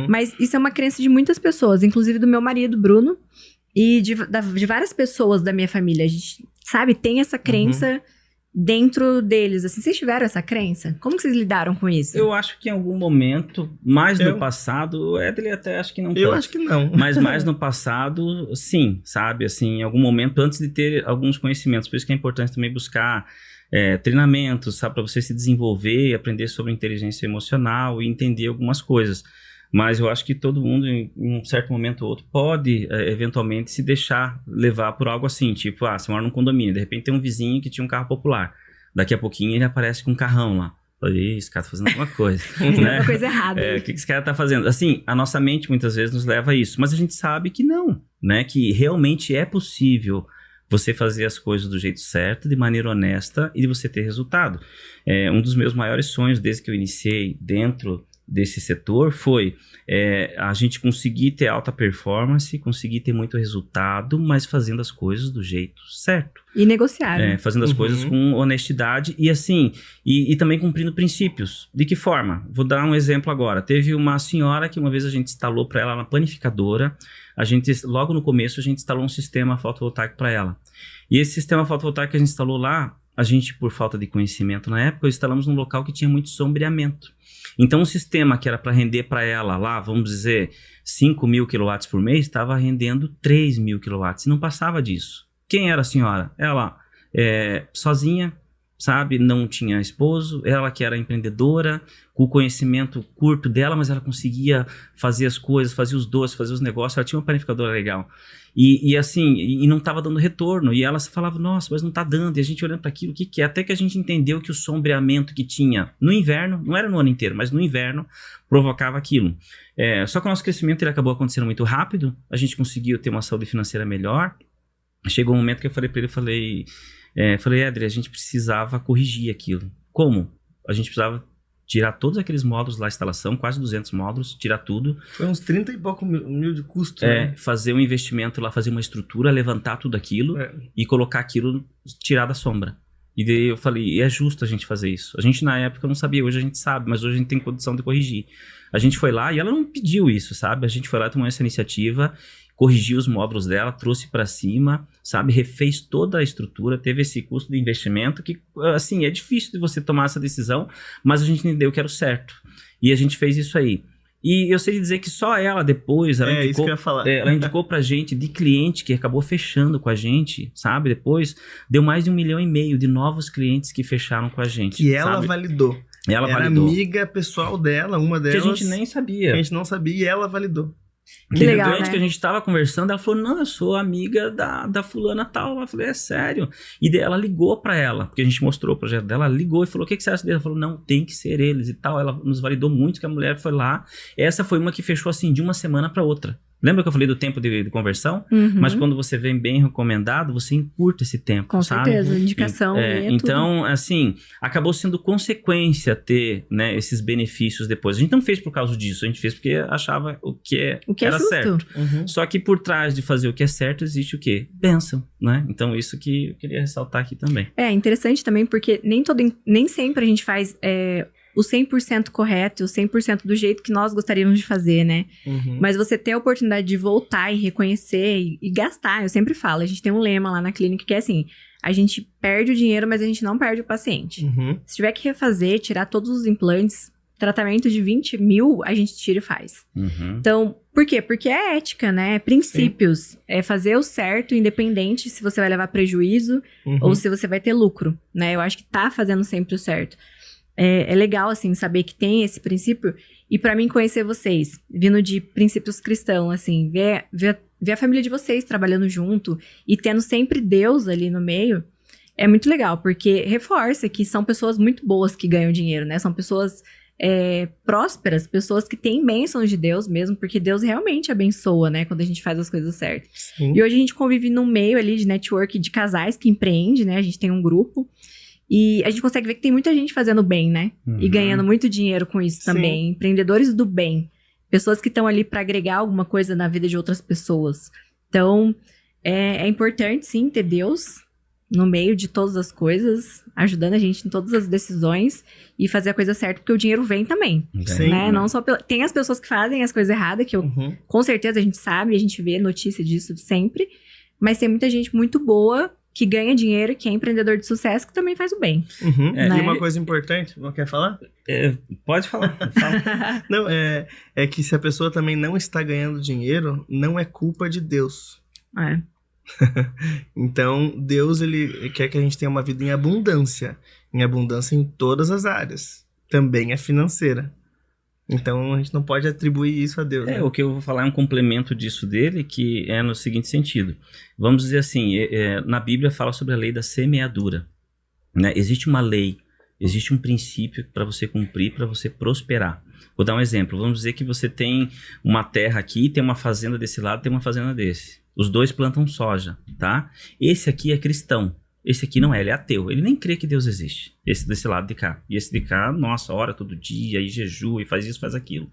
Mas isso é uma crença de muitas pessoas, inclusive do meu marido, Bruno, e de várias pessoas da minha família. A gente, sabe, tem essa crença dentro deles. Assim, vocês tiveram essa crença? Como que vocês lidaram com isso? Eu acho que em algum momento, mais no passado, o Edley até acho que não. Eu acho que não. Mas mais no passado, sim, sabe? Assim, em algum momento, antes de ter alguns conhecimentos. Por isso que é importante também buscar treinamentos, sabe? Para você se desenvolver, aprender sobre inteligência emocional e entender algumas coisas. Mas eu acho que todo mundo, em um certo momento ou outro, pode, eventualmente, se deixar levar por algo assim. Tipo, você mora num condomínio, de repente tem um vizinho que tinha um carro popular. Daqui a pouquinho ele aparece com um carrão lá. Falei, esse cara tá fazendo alguma coisa. Né? Uma coisa errada. O que esse cara tá fazendo? Assim, a nossa mente muitas vezes nos leva a isso. Mas a gente sabe que não, né? Que realmente é possível você fazer as coisas do jeito certo, de maneira honesta e de você ter resultado. Um dos meus maiores sonhos desde que eu iniciei dentro desse setor foi a gente conseguir ter alta performance, conseguir ter muito resultado, mas fazendo as coisas do jeito certo. E negociar. Fazendo as coisas com honestidade e assim, e também cumprindo princípios. De que forma? Vou dar um exemplo agora. Teve uma senhora que uma vez a gente instalou para ela na panificadora, logo no começo a gente instalou um sistema fotovoltaico para ela. E esse sistema fotovoltaico que a gente instalou lá, a gente, por falta de conhecimento na época, instalamos num local que tinha muito sombreamento. Então, um sistema que era para render para ela lá, vamos dizer, 5.000 kW por mês, estava rendendo 3.000 kW. E não passava disso. Quem era a senhora? Ela sozinha, sabe? Não tinha esposo. Ela que era empreendedora, com o conhecimento curto dela, mas ela conseguia fazer as coisas, fazer os doces, fazer os negócios. Ela tinha uma panificadora legal. E assim, não estava dando retorno. E ela falava, nossa, mas não está dando. E a gente olhando para aquilo, o que é? Até que a gente entendeu que o sombreamento que tinha no inverno, não era no ano inteiro, mas no inverno, provocava aquilo. Só que o nosso crescimento ele acabou acontecendo muito rápido. A gente conseguiu ter uma saúde financeira melhor. Chegou um momento que eu falei para ele, falei, Edri, a gente precisava corrigir aquilo. Como? A gente precisava tirar todos aqueles módulos lá, instalação, quase 200 módulos, tirar tudo. Foi uns 30 e pouco mil de custo. Né? Fazer um investimento lá, fazer uma estrutura, levantar tudo aquilo e colocar aquilo, tirar da sombra. E daí eu falei, é justo a gente fazer isso. A gente na época não sabia, hoje a gente sabe, mas hoje a gente tem condição de corrigir. A gente foi lá e ela não pediu isso, sabe? A gente foi lá, tomou essa iniciativa, corrigiu os módulos dela, trouxe para cima, sabe? Refez toda a estrutura, teve esse custo de investimento que, assim, é difícil de você tomar essa decisão, mas a gente entendeu que era o certo. E a gente fez isso aí. E eu sei dizer que só ela depois, ela indicou, isso que eu ia falar. Ela indicou pra gente de cliente que acabou fechando com a gente, sabe? Depois deu mais de 1,5 milhão de novos clientes que fecharam com a gente. Que ela sabe? validou. Ela era validou. Amiga pessoal dela, uma delas. Que a gente nem sabia. Que a gente não sabia e ela validou. Que legal, Durante né? que a gente tava conversando, ela falou, não, eu sou amiga da fulana tal. Eu falei, é sério? E daí ela ligou pra ela, porque a gente mostrou o projeto dela, ela ligou e falou, o que você acha dele? Ela falou, não, tem que ser eles e tal. Ela nos validou muito que a mulher foi lá. Essa foi uma que fechou assim, de uma semana pra outra. Lembra que eu falei do tempo de conversão? Uhum. Mas quando você vem bem recomendado, você encurta esse tempo, Com sabe? certeza, indicação. Então, assim, acabou sendo consequência ter, né, esses benefícios depois. A gente não fez por causa disso, a gente fez porque achava o que era justo. certo. Uhum. Só que por trás de fazer o que é certo, existe o quê? Bênção, né? Então, isso que eu queria ressaltar aqui também. É interessante também, porque nem sempre a gente faz o 100% correto, o 100% do jeito que nós gostaríamos de fazer, né? Uhum. Mas você ter a oportunidade de voltar e reconhecer e gastar, eu sempre falo, a gente tem um lema lá na clínica que é assim, a gente perde o dinheiro, mas a gente não perde o paciente. Uhum. Se tiver que refazer, tirar todos os implantes, tratamento de 20 mil, a gente tira e faz. Uhum. Então, por quê? Porque é ética, né? É princípios. Sim. É fazer o certo, independente se você vai levar prejuízo ou se você vai ter lucro, né? Eu acho que tá fazendo sempre o certo. É legal, assim, saber que tem esse princípio. E pra mim, conhecer vocês, vindo de princípios cristãos, assim, ver a família de vocês trabalhando junto e tendo sempre Deus ali no meio, é muito legal, porque reforça que são pessoas muito boas que ganham dinheiro, né? São pessoas prósperas, pessoas que têm bênçãos de Deus mesmo, porque Deus realmente abençoa, né? Quando a gente faz as coisas certas. Sim. E hoje a gente convive num meio ali de network de casais que empreende, né? A gente tem um grupo. E a gente consegue ver que tem muita gente fazendo bem, né? Uhum. E ganhando muito dinheiro com isso também. Sim. Empreendedores do bem. Pessoas que estão ali para agregar alguma coisa na vida de outras pessoas. Então, é importante, sim, ter Deus no meio de todas as coisas, ajudando a gente em todas as decisões e fazer a coisa certa, porque o dinheiro vem também. Sim. Né? Não só tem as pessoas que fazem as coisas erradas, que com certeza a gente sabe, a gente vê notícia disso sempre. Mas tem muita gente muito boa que ganha dinheiro, que é empreendedor de sucesso, que também faz o bem. Uhum. Né? E uma coisa importante, não quer falar? Pode falar. Fala. Não, é que se a pessoa também não está ganhando dinheiro, não é culpa de Deus. É. Então, Deus, ele quer que a gente tenha uma vida em abundância em todas as áreas, também a financeira. Então, a gente não pode atribuir isso a Deus. Né? O que eu vou falar é um complemento disso dele, que é no seguinte sentido. Vamos dizer assim, na Bíblia fala sobre a lei da semeadura. Né? Existe uma lei Existe um princípio para você cumprir, para você prosperar. Vou dar um exemplo. Vamos dizer que você tem uma terra aqui, tem uma fazenda desse lado, tem uma fazenda desse. Os dois plantam soja, tá? Esse aqui é cristão. Esse aqui não é, ele é ateu. Ele nem crê que Deus existe. Esse desse lado de cá. E esse de cá, nossa, ora todo dia, e jejua, e faz isso, faz aquilo.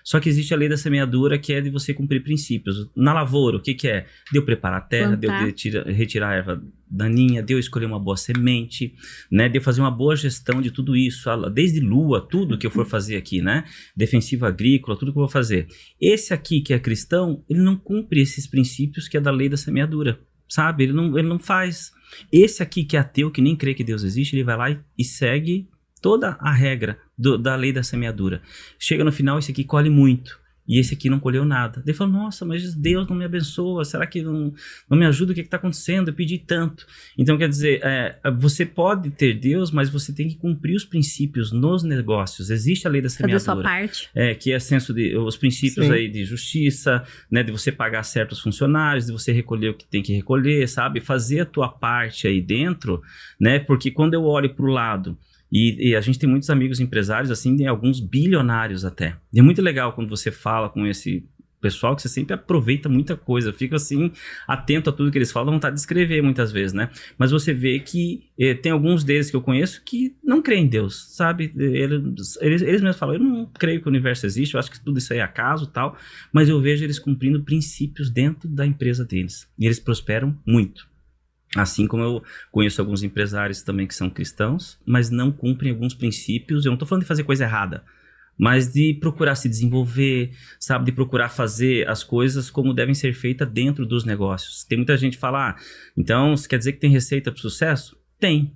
Só que existe a lei da semeadura, que é de você cumprir princípios. Na lavoura, o que que é? De eu preparar a terra, de eu retirar a erva daninha, de eu escolher uma boa semente, né? De eu fazer uma boa gestão de tudo isso, desde lua, tudo que eu for fazer aqui, né? Defensiva agrícola, tudo que eu vou fazer. Esse aqui, que é cristão, ele não cumpre esses princípios que é da lei da semeadura, sabe? Ele não faz. Esse aqui, que é ateu, que nem crê que Deus existe, ele vai lá e segue toda a regra da lei da semeadura. Chega no final, esse aqui colhe muito. E esse aqui não colheu nada. Ele fala, nossa, mas Deus não me abençoa. Será que não me ajuda? O que está acontecendo? Eu pedi tanto. Então, quer dizer, você pode ter Deus, mas você tem que cumprir os princípios nos negócios. Existe a lei da semeadura. Fazer a sua parte. Que é os princípios aí de justiça, né? De você pagar certos funcionários, de você recolher o que tem que recolher, sabe? Fazer a tua parte aí dentro, né? Porque quando eu olho para o lado... E a gente tem muitos amigos empresários, assim, tem alguns bilionários até. E é muito legal quando você fala com esse pessoal, que você sempre aproveita muita coisa. Fica, assim, atento a tudo que eles falam, dá vontade de escrever muitas vezes, né? Mas você vê que tem alguns deles que eu conheço que não creem em Deus, sabe? Eles mesmos falam, eu não creio que o universo existe, eu acho que tudo isso aí é acaso e tal. Mas eu vejo eles cumprindo princípios dentro da empresa deles. E eles prosperam muito. Assim como eu conheço alguns empresários também que são cristãos, mas não cumprem alguns princípios. Eu não estou falando de fazer coisa errada, mas de procurar se desenvolver, sabe? De procurar fazer as coisas como devem ser feitas dentro dos negócios. Tem muita gente que fala, então, isso quer dizer que tem receita para o sucesso? Tem.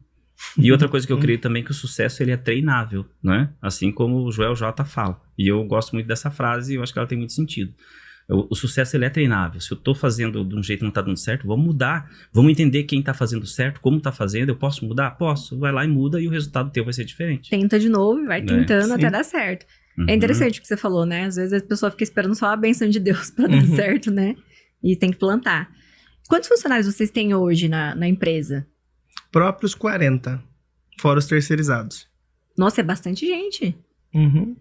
E outra coisa que eu creio também é que o sucesso ele é treinável, né? Assim como o Joel J fala. E eu gosto muito dessa frase e eu acho que ela tem muito sentido. O sucesso ele é treinável. Se eu estou fazendo de um jeito que não está dando certo, vamos mudar. Vamos entender quem está fazendo certo, como está fazendo. Eu posso mudar? Posso. Vai lá e muda e o resultado teu vai ser diferente. Tenta de novo e vai tentando até dar certo. Uhum. É interessante o que você falou, né? Às vezes a pessoa fica esperando só a bênção de Deus para dar certo, né? E tem que plantar. Quantos funcionários vocês têm hoje na empresa? Próprios 40, fora os terceirizados. Nossa, é bastante gente. Uhum.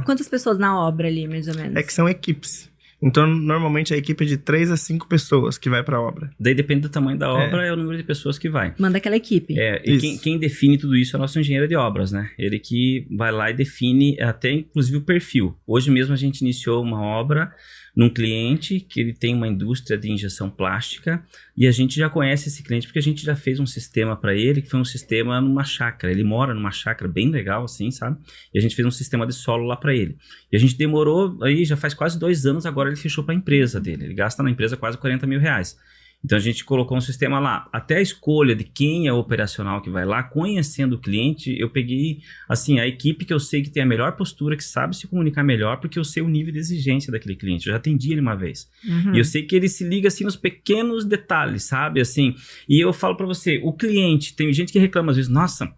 Quantas pessoas na obra ali, mais ou menos? É que são equipes. Então, normalmente, a equipe é de 3 a 5 pessoas que vai para a obra. Daí depende do tamanho da obra, é o número de pessoas que vai. Manda aquela equipe. E quem define tudo isso é o nosso engenheiro de obras, né? Ele que vai lá e define até, inclusive, o perfil. Hoje mesmo a gente iniciou uma obra num cliente que ele tem uma indústria de injeção plástica e a gente já conhece esse cliente porque a gente já fez um sistema para ele, que foi um sistema numa chácara. Ele mora numa chácara bem legal, assim, sabe? E a gente fez um sistema de solo lá para ele. E a gente demorou, aí já faz quase 2 anos, agora ele fechou para a empresa dele. Ele gasta na empresa quase R$40 mil. Então a gente colocou um sistema lá, até a escolha de quem é o operacional que vai lá, conhecendo o cliente, eu peguei assim, a equipe que eu sei que tem a melhor postura, que sabe se comunicar melhor, porque eu sei o nível de exigência daquele cliente, eu já atendi ele uma vez. E eu sei que ele se liga assim nos pequenos detalhes, sabe, assim, e eu falo pra você, o cliente, tem gente que reclama às vezes, nossa,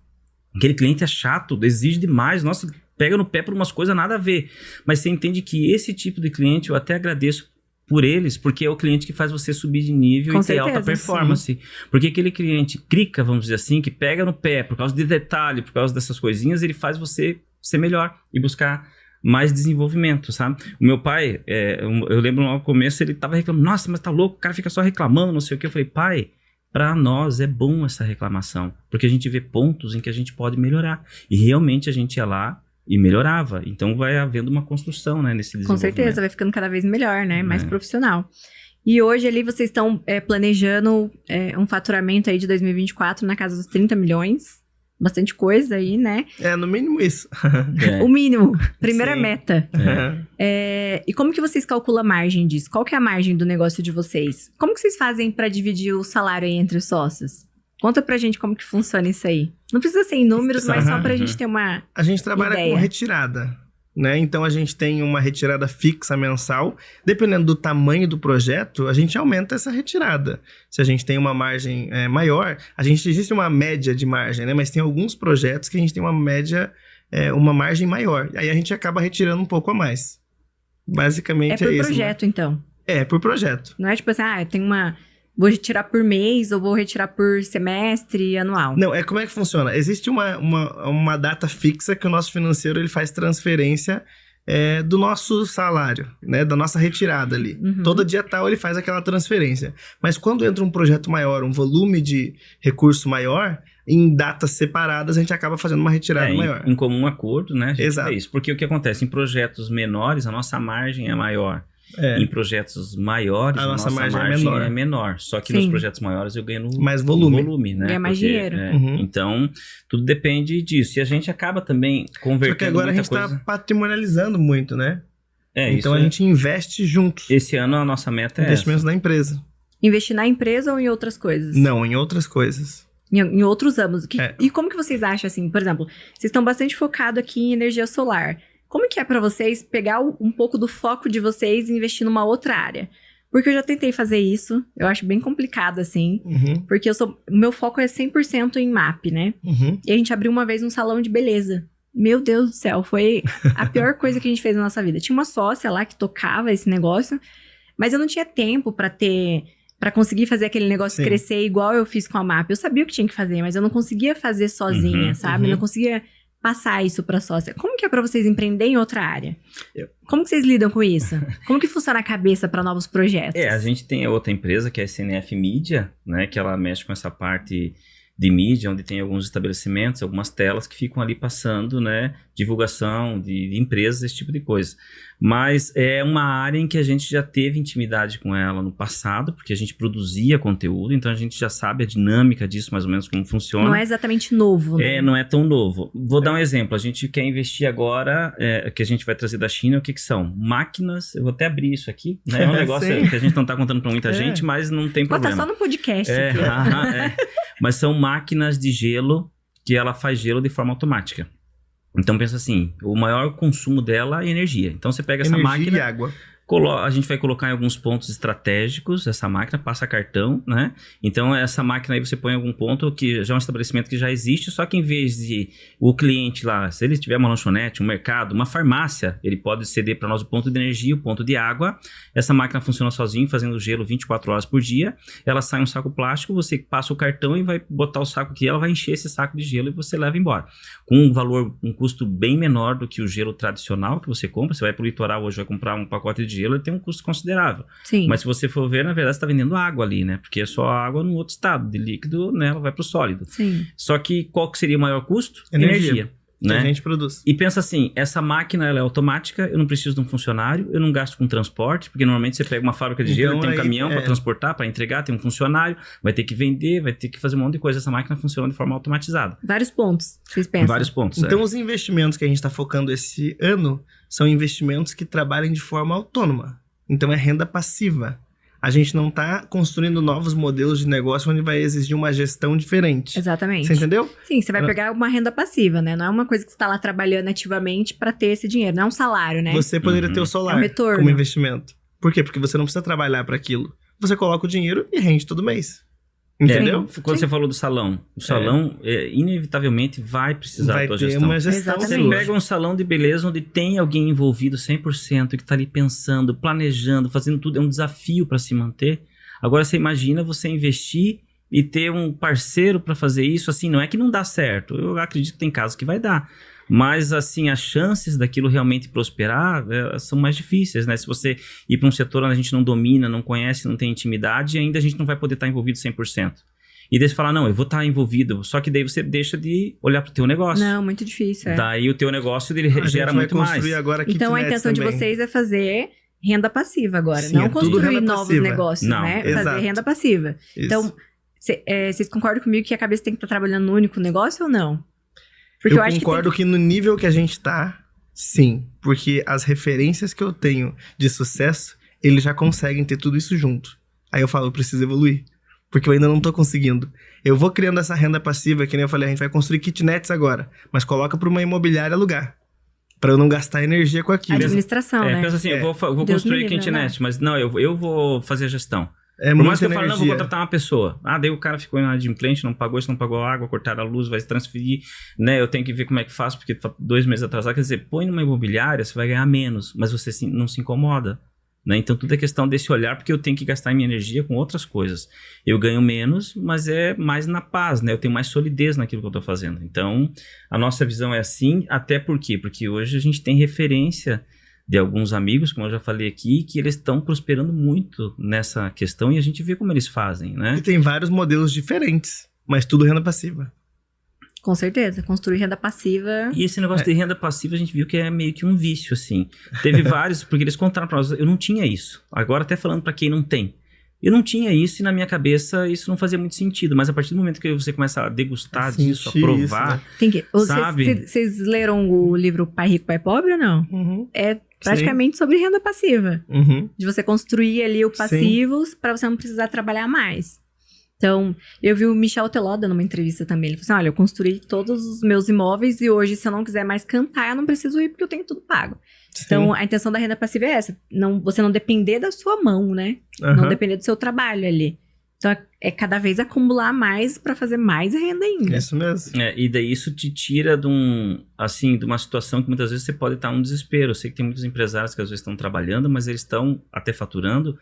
aquele cliente é chato, exige demais, nossa, pega no pé por umas coisas nada a ver, mas você entende que esse tipo de cliente, eu até agradeço por eles, porque é o cliente que faz você subir de nível e ter alta performance. Sim. Porque aquele cliente crica, vamos dizer assim, que pega no pé por causa de detalhe, por causa dessas coisinhas, ele faz você ser melhor e buscar mais desenvolvimento, sabe? O meu pai, eu lembro no começo, ele tava reclamando, nossa, mas tá louco, o cara fica só reclamando, não sei o que. Eu falei, pai, para nós é bom essa reclamação, porque a gente vê pontos em que a gente pode melhorar. E realmente a gente ia lá e melhorava. Então vai havendo uma construção, né, nesse desenvolvimento. Com certeza, vai ficando cada vez melhor, né? Mais profissional. E hoje ali vocês estão planejando um faturamento aí de 2024 na casa dos 30 milhões. Bastante coisa aí, né? No mínimo isso. O mínimo. Primeira Sim. meta. E como que vocês calculam a margem disso? Qual que é a margem do negócio de vocês? Como que vocês fazem para dividir o salário aí entre os sócios? Conta pra gente como que funciona isso aí. Não precisa ser em números, mas só pra gente ter uma A gente trabalha ideia. com retirada, né? Então, a gente tem uma retirada fixa mensal. Dependendo do tamanho do projeto, a gente aumenta essa retirada. Se a gente tem uma margem maior, existe uma média de margem, né? Mas tem alguns projetos que a gente tem uma média, uma margem maior. Aí a gente acaba retirando um pouco a mais. Basicamente É por isso. projeto, né? então? Por projeto. Não é tipo assim, tem uma vou retirar por mês ou vou retirar por semestre, anual? Não, como é que funciona? Existe uma data fixa que o nosso financeiro ele faz transferência do nosso salário, né? Da nossa retirada ali. Todo dia tal ele faz aquela transferência. Mas quando entra um projeto maior, um volume de recurso maior, em datas separadas a gente acaba fazendo uma retirada maior. Em comum acordo, né? A gente Exato. faz isso. Porque o que acontece? Em projetos menores, a nossa margem é maior. Em projetos maiores, a nossa margem é menor. Só que nos projetos maiores eu ganho mais volume, né? Ganha mais dinheiro. Então, tudo depende disso. E a gente acaba também convertendo. Só que agora a gente está patrimonializando muito, né? Então a gente investe juntos. Esse ano a nossa meta é investimentos na empresa. Investir na empresa ou em outras coisas? Não, em outras coisas. Em outros âmbitos. E como que vocês acham, assim, por exemplo, vocês estão bastante focados aqui em energia solar. Como que é pra vocês pegar um pouco do foco de vocês e investir numa outra área? Porque eu já tentei fazer isso, eu acho bem complicado, assim. Porque o meu foco é 100% em MAP, né? E a gente abriu uma vez um salão de beleza. Meu Deus do céu, foi a pior coisa que a gente fez na nossa vida. Tinha uma sócia lá que tocava esse negócio, mas eu não tinha tempo pra conseguir fazer aquele negócio crescer igual eu fiz com a MAP. Eu sabia o que tinha que fazer, mas eu não conseguia fazer sozinha, sabe? Não conseguia passar isso pra sócia. Como que é pra vocês empreender em outra área? Como que vocês lidam com isso? Como que funciona a cabeça pra novos projetos? A gente tem outra empresa que é a SNF Mídia, né? Que ela mexe com essa parte de mídia, onde tem alguns estabelecimentos, algumas telas que ficam ali passando, né? Divulgação de empresas, esse tipo de coisa. Mas é uma área em que a gente já teve intimidade com ela no passado, porque a gente produzia conteúdo, então a gente já sabe a dinâmica disso, mais ou menos como funciona. Não é exatamente novo, né? Não é tão novo. Vou dar um exemplo. A gente quer investir agora, que a gente vai trazer da China, o que são? Máquinas, eu vou até abrir isso aqui, né? É um negócio que a gente não está contando para muita gente, mas não tem problema. Tá só no podcast aqui. Mas são máquinas de gelo, que ela faz gelo de forma automática. Então pensa assim, o maior consumo dela é energia. Então você pega essa máquina... e água. A gente vai colocar em alguns pontos estratégicos essa máquina, passa cartão, né? Então essa máquina aí você põe em algum ponto que já é um estabelecimento que já existe, só que em vez de o cliente lá, se ele tiver uma lanchonete, um mercado, uma farmácia, ele pode ceder para nós o ponto de energia, o ponto de água. Essa máquina funciona sozinho, fazendo gelo 24 horas por dia. Ela sai um saco plástico, você passa o cartão e vai botar o saco aqui, ela vai encher esse saco de gelo e você leva embora. Com um custo bem menor do que o gelo tradicional que você compra. Você vai para o litoral hoje, vai comprar um pacote de gelo, ele tem um custo considerável. Sim. Mas se você for ver, na verdade, você está vendendo água ali, né? Porque é só água num outro estado, de líquido, né? Ela vai para o sólido. Sim. Só que qual que seria o maior custo? Energia. Né? Que a gente produz. E pensa assim, essa máquina ela é automática, eu não preciso de um funcionário, eu não gasto com transporte, porque normalmente você pega uma fábrica de gelo, tem um caminhão para transportar, para entregar, tem um funcionário, vai ter que vender, vai ter que fazer um monte de coisa. Essa máquina funciona de forma automatizada. Vários pontos, vocês pensam? Vários pontos, Então os investimentos que a gente está focando esse ano são investimentos que trabalhem de forma autônoma. Então é renda passiva. A gente não está construindo novos modelos de negócio onde vai exigir uma gestão diferente. Exatamente. Você entendeu? Sim, você vai pegar uma renda passiva, né? Não é uma coisa que você está lá trabalhando ativamente para ter esse dinheiro. Não é um salário, né? Você poderia ter o solar retorno como investimento. Por quê? Porque você não precisa trabalhar para aquilo. Você coloca o dinheiro e rende todo mês. Entendeu? Quando você falou do salão, o salão inevitavelmente vai precisar da tua gestão. Vai ter uma gestão. Você pega um salão de beleza onde tem alguém envolvido 100%, que está ali pensando, planejando, fazendo tudo, é um desafio para se manter. Agora você imagina você investir e ter um parceiro para fazer isso, assim, não é que não dá certo. Eu acredito que tem casos que vai dar. Mas, assim, as chances daquilo realmente prosperar são mais difíceis, né? Se você ir para um setor onde a gente não domina, não conhece, não tem intimidade, ainda a gente não vai poder estar envolvido 100%. E daí você fala, não, eu vou estar envolvido, só que daí você deixa de olhar para o teu negócio. Não, muito difícil, Daí o teu negócio, ele gera muito mais. Agora então a intenção também. de vocês é fazer renda passiva agora, Sim, não construir novos negócios, não, né? Exato. Fazer renda passiva. Isso. Então, vocês concordam comigo que a cabeça tem que estar trabalhando no único negócio ou não? Porque eu acho concordo que no nível que a gente tá, sim. Porque as referências que eu tenho de sucesso, eles já conseguem ter tudo isso junto. Aí eu falo, eu preciso evoluir. Porque eu ainda não tô conseguindo. Eu vou criando essa renda passiva, que nem eu falei, a gente vai construir kitnets agora. Mas coloca pra uma imobiliária alugar. Pra eu não gastar energia com aquilo. Administração, né? Pensa assim, eu vou construir kitnet, mas não, eu vou fazer a gestão. Por mais que eu fale, não, vou contratar uma pessoa. Daí o cara ficou inadimplente, não pagou isso, não pagou a água, cortaram a luz, vai se transferir, né? Eu tenho que ver como é que faço, porque tá 2 meses atrasado. Quer dizer, põe numa imobiliária, você vai ganhar menos, mas você não se incomoda. né? Então, tudo é questão desse olhar, porque eu tenho que gastar minha energia com outras coisas. Eu ganho menos, mas é mais na paz, né? Eu tenho mais solidez naquilo que eu estou fazendo. Então, a nossa visão é assim, até por quê? Porque hoje a gente tem referência de alguns amigos, como eu já falei aqui, que eles estão prosperando muito nessa questão e a gente vê como eles fazem, né? E tem vários modelos diferentes, mas tudo renda passiva. Com certeza, construir renda passiva. E esse negócio de renda passiva a gente viu que é meio que um vício, assim. Teve vários, porque eles contaram pra nós, eu não tinha isso. Agora até falando pra quem não tem. Eu não tinha isso e na minha cabeça isso não fazia muito sentido, mas a partir do momento que você começa a degustar disso, a provar, isso, né? Tem que. Sabe? Vocês leram o livro Pai Rico, Pai Pobre ou não? Uhum. É praticamente sobre renda passiva. Uhum. De você construir ali o passivos para você não precisar trabalhar mais. Então, eu vi o Michel Teló dando uma entrevista também. Ele falou assim, olha, eu construí todos os meus imóveis e hoje, se eu não quiser mais cantar, eu não preciso ir porque eu tenho tudo pago. Sim. Então, a intenção da renda passiva é essa. Você não depender da sua mão, né? Uhum. Não depender do seu trabalho ali. Então, é cada vez acumular mais para fazer mais renda ainda. Isso mesmo. e daí isso te tira de uma situação que muitas vezes você pode estar num desespero. Eu sei que tem muitos empresários que às vezes estão trabalhando, mas eles estão até faturando,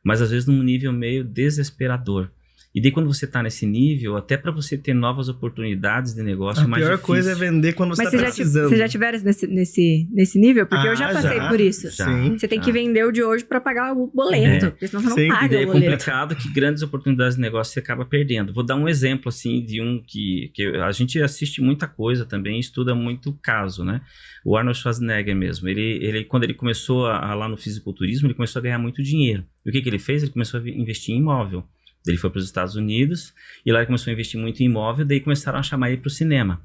mas às vezes num nível meio desesperador. E daí quando você está nesse nível, até para você ter novas oportunidades de negócio é mais difícil. A pior coisa é vender quando você Mas está precisando. vocês já tiveram nesse nível? Porque eu já passei por isso. Sim. Você tem que vender o de hoje para pagar o boleto, porque senão você não Sim. paga E daí o é boleto. complicado que grandes oportunidades de negócio você acaba perdendo. Vou dar um exemplo, assim, de um que a gente assiste muita coisa também, estuda muito caso, né? O Arnold Schwarzenegger mesmo. Ele quando ele começou lá no fisiculturismo, ele começou a ganhar muito dinheiro. E o que ele fez? Ele começou a investir em imóvel. Ele foi para os Estados Unidos e lá ele começou a investir muito em imóvel, daí começaram a chamar ele para o cinema.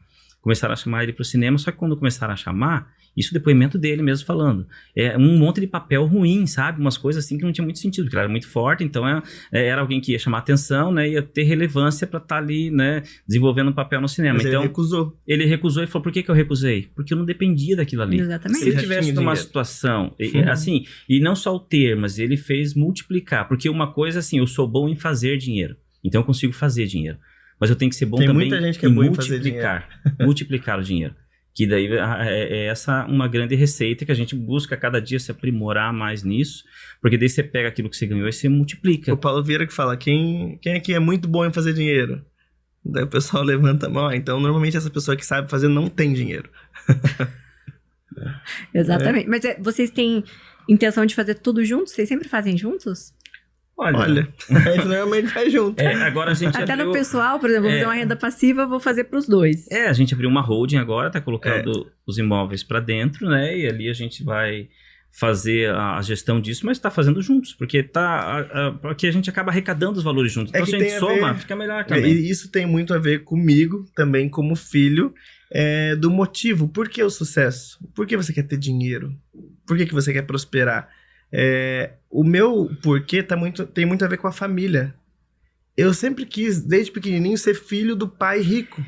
Só que quando começaram a chamar, isso é depoimento dele mesmo falando, é um monte de papel ruim, sabe? Umas coisas assim que não tinha muito sentido, porque ele era muito forte, então era alguém que ia chamar atenção, né? Ia ter relevância para estar ali, né? Desenvolvendo um papel no cinema. Mas então, ele recusou. Ele recusou e falou, por que eu recusei? Porque eu não dependia daquilo ali. Exatamente. Se ele Já tivesse tinha numa dinheiro. situação, assim, e não só o ter, mas ele fez multiplicar, porque uma coisa assim, eu sou bom em fazer dinheiro, então eu consigo fazer dinheiro, mas eu tenho que ser bom Tem também muita gente que é em boa em fazer multiplicar o dinheiro. Que daí é essa uma grande receita que a gente busca cada dia se aprimorar mais nisso, porque daí você pega aquilo que você ganhou e você multiplica. O Paulo Vieira que fala, quem aqui é muito bom em fazer dinheiro? Daí o pessoal levanta a mão, então normalmente essa pessoa que sabe fazer não tem dinheiro. Exatamente. Mas vocês têm intenção de fazer tudo juntos? Vocês sempre fazem juntos? Olha, a gente normalmente faz junto. Agora a gente Até abriu, no pessoal, por exemplo, vou fazer uma renda passiva, vou fazer pros dois. a gente abriu uma holding agora, tá colocando os imóveis para dentro, né? E ali a gente vai fazer a gestão disso, mas tá fazendo juntos, porque porque a gente acaba arrecadando os valores juntos. Então se a gente soma, fica melhor também. E isso tem muito a ver comigo, também como filho, do motivo. Por que o sucesso? Por que você quer ter dinheiro? Por que você quer prosperar? O meu porquê tem muito a ver com a família. Eu sempre quis, desde pequenininho, ser filho do pai rico.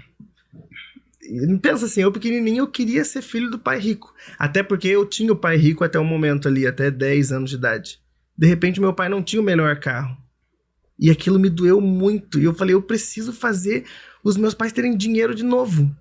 E pensa assim, eu pequenininho eu queria ser filho do pai rico. Até porque eu tinha o pai rico até um momento ali, até 10 anos de idade. De repente meu pai não tinha o melhor carro. E aquilo me doeu muito. E eu falei, eu preciso fazer os meus pais terem dinheiro de novo.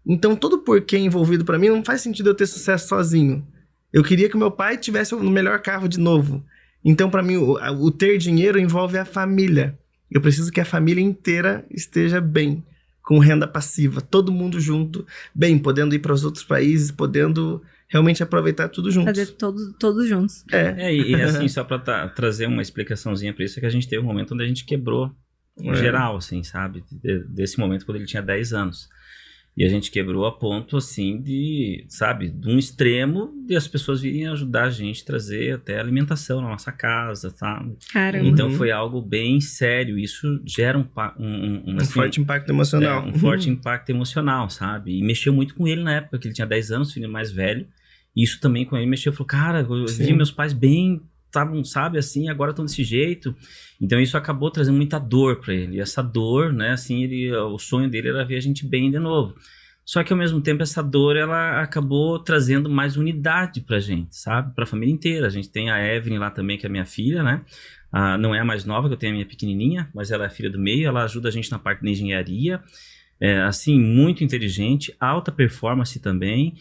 Então todo porquê envolvido pra mim não faz sentido eu ter sucesso sozinho. Eu queria que meu pai tivesse o melhor carro de novo. Então, pra mim, o ter dinheiro envolve a família. Eu preciso que a família inteira esteja bem, com renda passiva, todo mundo junto, bem, podendo ir para os outros países, podendo realmente aproveitar tudo junto. Fazer todos juntos. E assim, só pra trazer uma explicaçãozinha pra isso, é que a gente teve um momento onde a gente quebrou em geral, assim, sabe? Desse momento quando ele tinha 10 anos. E a gente quebrou a ponto, assim, de um extremo de as pessoas virem ajudar a gente a trazer até alimentação na nossa casa, sabe? Caramba. Então foi algo bem sério. Isso gera um forte impacto emocional. Um forte impacto emocional, sabe? E mexeu muito com ele na época, que ele tinha 10 anos, filho mais velho. E isso também com ele mexeu. Falou, cara, eu vi meus pais bem, estavam, sabe, assim, agora estão desse jeito. Então isso acabou trazendo muita dor para ele. E essa dor, né, assim, o sonho dele era ver a gente bem de novo. Só que ao mesmo tempo essa dor, ela acabou trazendo mais unidade pra gente, sabe? Pra família inteira. A gente tem a Evelyn lá também, que é minha filha, né? Não é a mais nova, que eu tenho a minha pequenininha, mas ela é a filha do meio. Ela ajuda a gente na parte da engenharia. assim, muito inteligente, alta performance também.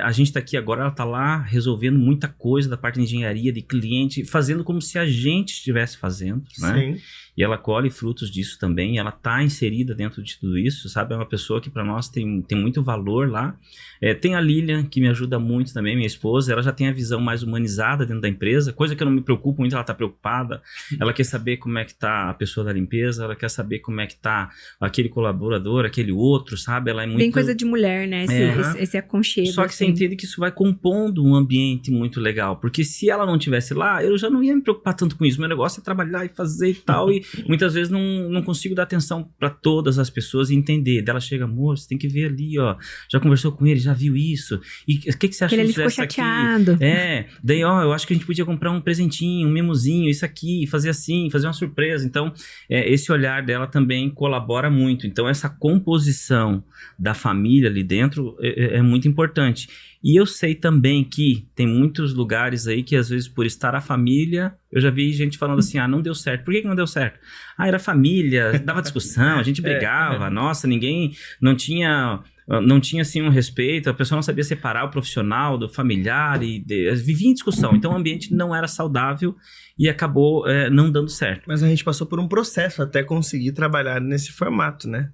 A gente está aqui agora, ela está lá resolvendo muita coisa da parte de engenharia, de cliente, fazendo como se a gente estivesse fazendo, né? Sim. E ela colhe frutos disso também, ela está inserida dentro de tudo isso, sabe? É uma pessoa que para nós tem muito valor lá. Tem a Lilian, que me ajuda muito também, minha esposa, ela já tem a visão mais humanizada dentro da empresa, coisa que eu não me preocupo muito, ela está preocupada, ela quer saber como é que está a pessoa da limpeza, ela quer saber como é que está aquele colaborador, aquele outro, sabe? Ela é muito... Bem coisa de mulher, né? Esse aconchego. Só que assim. você entende que isso vai compondo um ambiente muito legal, porque se ela não estivesse lá, eu já não ia me preocupar tanto com isso, meu negócio é trabalhar e fazer e tal, e muitas vezes não consigo dar atenção para todas as pessoas e entender. Dela chega, amor, você tem que ver ali, ó, já conversou com ele, já viu isso, e o que você acha ele se ficou tivesse chateado. aqui? Daí, ó, eu acho que a gente podia comprar um presentinho, um mimozinho, isso aqui, fazer assim, fazer uma surpresa. Então, esse olhar dela também colabora muito. Então, essa composição da família ali dentro é muito importante. E eu sei também que tem muitos lugares aí que às vezes por estar a família, eu já vi gente falando assim, não deu certo. Por que não deu certo? Era família, dava discussão, a gente brigava, nossa, ninguém não tinha assim um respeito, a pessoa não sabia separar o profissional do familiar e vivia em discussão. Então o ambiente não era saudável e acabou não dando certo. Mas a gente passou por um processo até conseguir trabalhar nesse formato, né?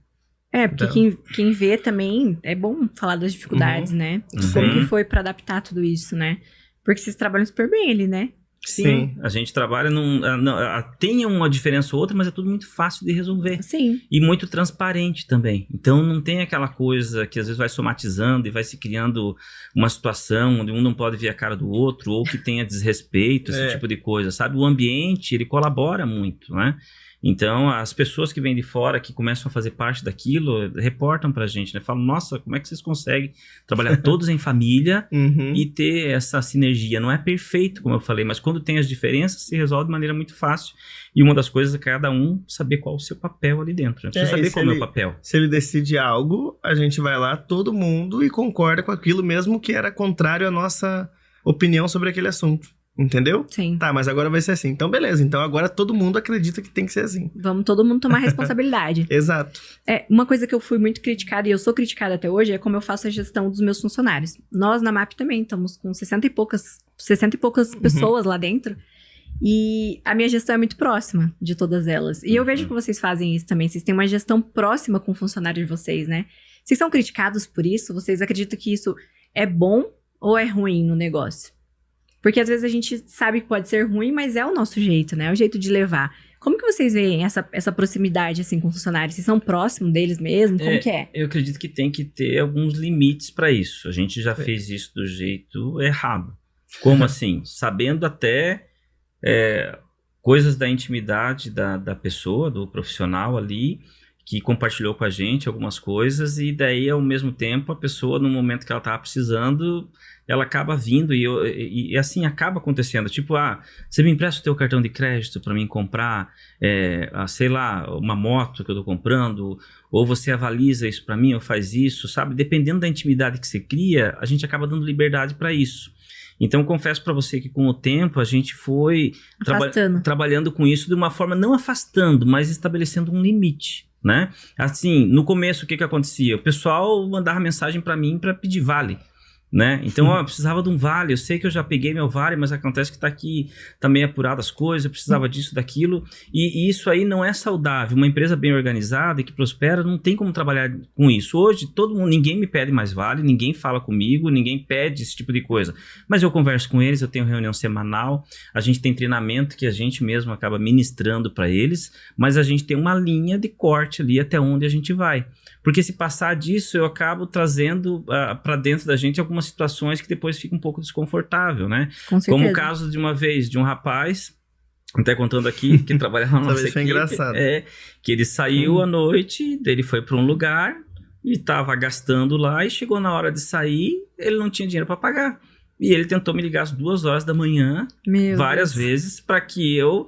Porque quem vê também, é bom falar das dificuldades, né? Como que foi pra adaptar tudo isso, né? Porque vocês trabalham super bem ali, né? Sim. A gente trabalha tem uma diferença ou outra, mas é tudo muito fácil de resolver. Sim. E muito transparente também. Então não tem aquela coisa que às vezes vai somatizando e vai se criando uma situação onde um não pode ver a cara do outro ou que tenha desrespeito, esse tipo de coisa, sabe? O ambiente, ele colabora muito, né? Então, as pessoas que vêm de fora, que começam a fazer parte daquilo, reportam pra gente, né? Falam, nossa, como é que vocês conseguem trabalhar todos em família e ter essa sinergia? Não é perfeito, como eu falei, mas quando tem as diferenças, se resolve de maneira muito fácil. E uma das coisas é cada um saber qual o seu papel ali dentro. Né? Precisa saber qual é o meu papel. Se ele decide algo, a gente vai lá, todo mundo, e concorda com aquilo, mesmo que era contrário à nossa opinião sobre aquele assunto. Entendeu? Sim. Tá, mas agora vai ser assim. Então, beleza. Então, agora todo mundo acredita que tem que ser assim. Vamos todo mundo tomar responsabilidade. Exato. Uma coisa que eu fui muito criticada, e eu sou criticada até hoje, é como eu faço a gestão dos meus funcionários. Nós, na MAP, também estamos com 60 e poucas pessoas lá dentro. E a minha gestão é muito próxima de todas elas. E eu vejo que vocês fazem isso também. Vocês têm uma gestão próxima com o funcionário de vocês, né? Vocês são criticados por isso? Vocês acreditam que isso é bom ou é ruim no negócio? Porque às vezes a gente sabe que pode ser ruim, mas é o nosso jeito, né? É o jeito de levar. Como que vocês veem essa proximidade, assim, com funcionários? Vocês são próximos deles mesmo? Como que é? Eu acredito que tem que ter alguns limites para isso. A gente já fez isso do jeito errado. Como assim? Sabendo até coisas da intimidade da pessoa, do profissional ali, que compartilhou com a gente algumas coisas, e daí, ao mesmo tempo, a pessoa, no momento que ela estava precisando, ela acaba vindo e assim acaba acontecendo. Tipo, você me empresta o teu cartão de crédito para mim comprar, sei lá, uma moto que eu tô comprando, ou você avaliza isso para mim, ou faz isso, sabe? Dependendo da intimidade que você cria, a gente acaba dando liberdade para isso. Então, eu confesso para você que com o tempo a gente foi trabalhando com isso de uma forma, não afastando, mas estabelecendo um limite, né? Assim, no começo, o que acontecia? O pessoal mandava mensagem para mim para pedir vale, né? Então, eu precisava de um vale, eu sei que eu já peguei meu vale, mas acontece que tá aqui, tá meio apurado as coisas, eu precisava disso, daquilo, e isso aí não é saudável. Uma empresa bem organizada e que prospera não tem como trabalhar com isso. Hoje, ninguém me pede mais vale, ninguém fala comigo, ninguém pede esse tipo de coisa, mas eu converso com eles, eu tenho reunião semanal, a gente tem treinamento que a gente mesmo acaba ministrando para eles, mas a gente tem uma linha de corte ali até onde a gente vai. Porque se passar disso, eu acabo trazendo para dentro da gente algumas situações que depois fica um pouco desconfortável, né? Com certeza. Como o caso de uma vez de um rapaz, até contando aqui, que trabalhava na nossa equipe, engraçado. Que ele saiu à noite, ele foi para um lugar e estava gastando lá, e chegou na hora de sair, ele não tinha dinheiro para pagar. E ele tentou me ligar às 2 horas da manhã, várias vezes, para que eu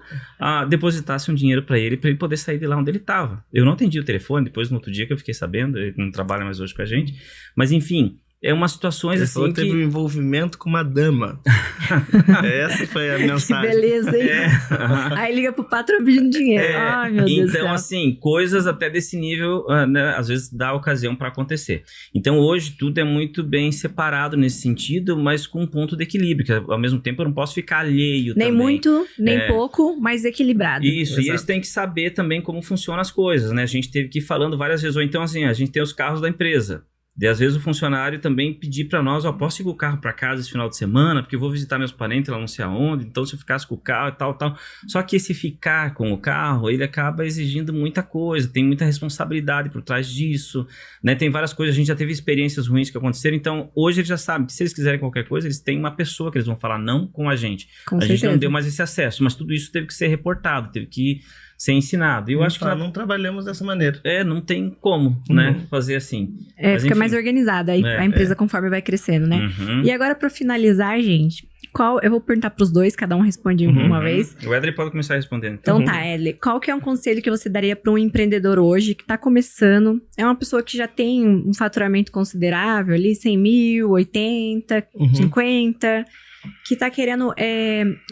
depositasse um dinheiro para ele poder sair de lá onde ele estava. Eu não atendi o telefone, depois no outro dia que eu fiquei sabendo, ele não trabalha mais hoje com a gente. Mas enfim, é umas situações Ele falou assim que teve um envolvimento com uma dama. Essa foi a Que mensagem. beleza, hein? Aí liga pro patrão pedindo dinheiro. Ai, meu Deus do Então, céu. assim, coisas até desse nível, né, às vezes dá ocasião para acontecer. Então, hoje, tudo é muito bem separado nesse sentido, mas com um ponto de equilíbrio, que ao mesmo tempo eu não posso ficar alheio Nem também. muito, nem pouco, mas equilibrado. Isso, Exato. e eles têm que saber também como funcionam as coisas, né? A gente teve que ir falando várias vezes, ou então assim, a gente tem os carros da empresa. E às vezes o funcionário também pedir para nós, ó, posso ir com o carro para casa esse final de semana, porque eu vou visitar meus parentes lá não sei aonde, então se eu ficasse com o carro e tal. Só que esse ficar com o carro, ele acaba exigindo muita coisa, tem muita responsabilidade por trás disso, né? Tem várias coisas, a gente já teve experiências ruins que aconteceram, então hoje eles já sabem que se eles quiserem qualquer coisa, eles têm uma pessoa que eles vão falar não com a gente. Com A gente certeza. não deu mais esse acesso, mas tudo isso teve que ser reportado, teve que ser ensinado. E eu acho que não trabalhamos dessa maneira. não tem como, né, fazer assim. Mas, Fica enfim. mais organizada aí a empresa conforme vai crescendo, né? Uhum. E agora, pra finalizar, gente, eu vou perguntar pros dois, cada um responde uma vez. O Edley pode começar respondendo. Então tá, Edley, qual que é um conselho que você daria para um empreendedor hoje que tá começando? É uma pessoa que já tem um faturamento considerável ali, 100 mil, 80, 50, que tá querendo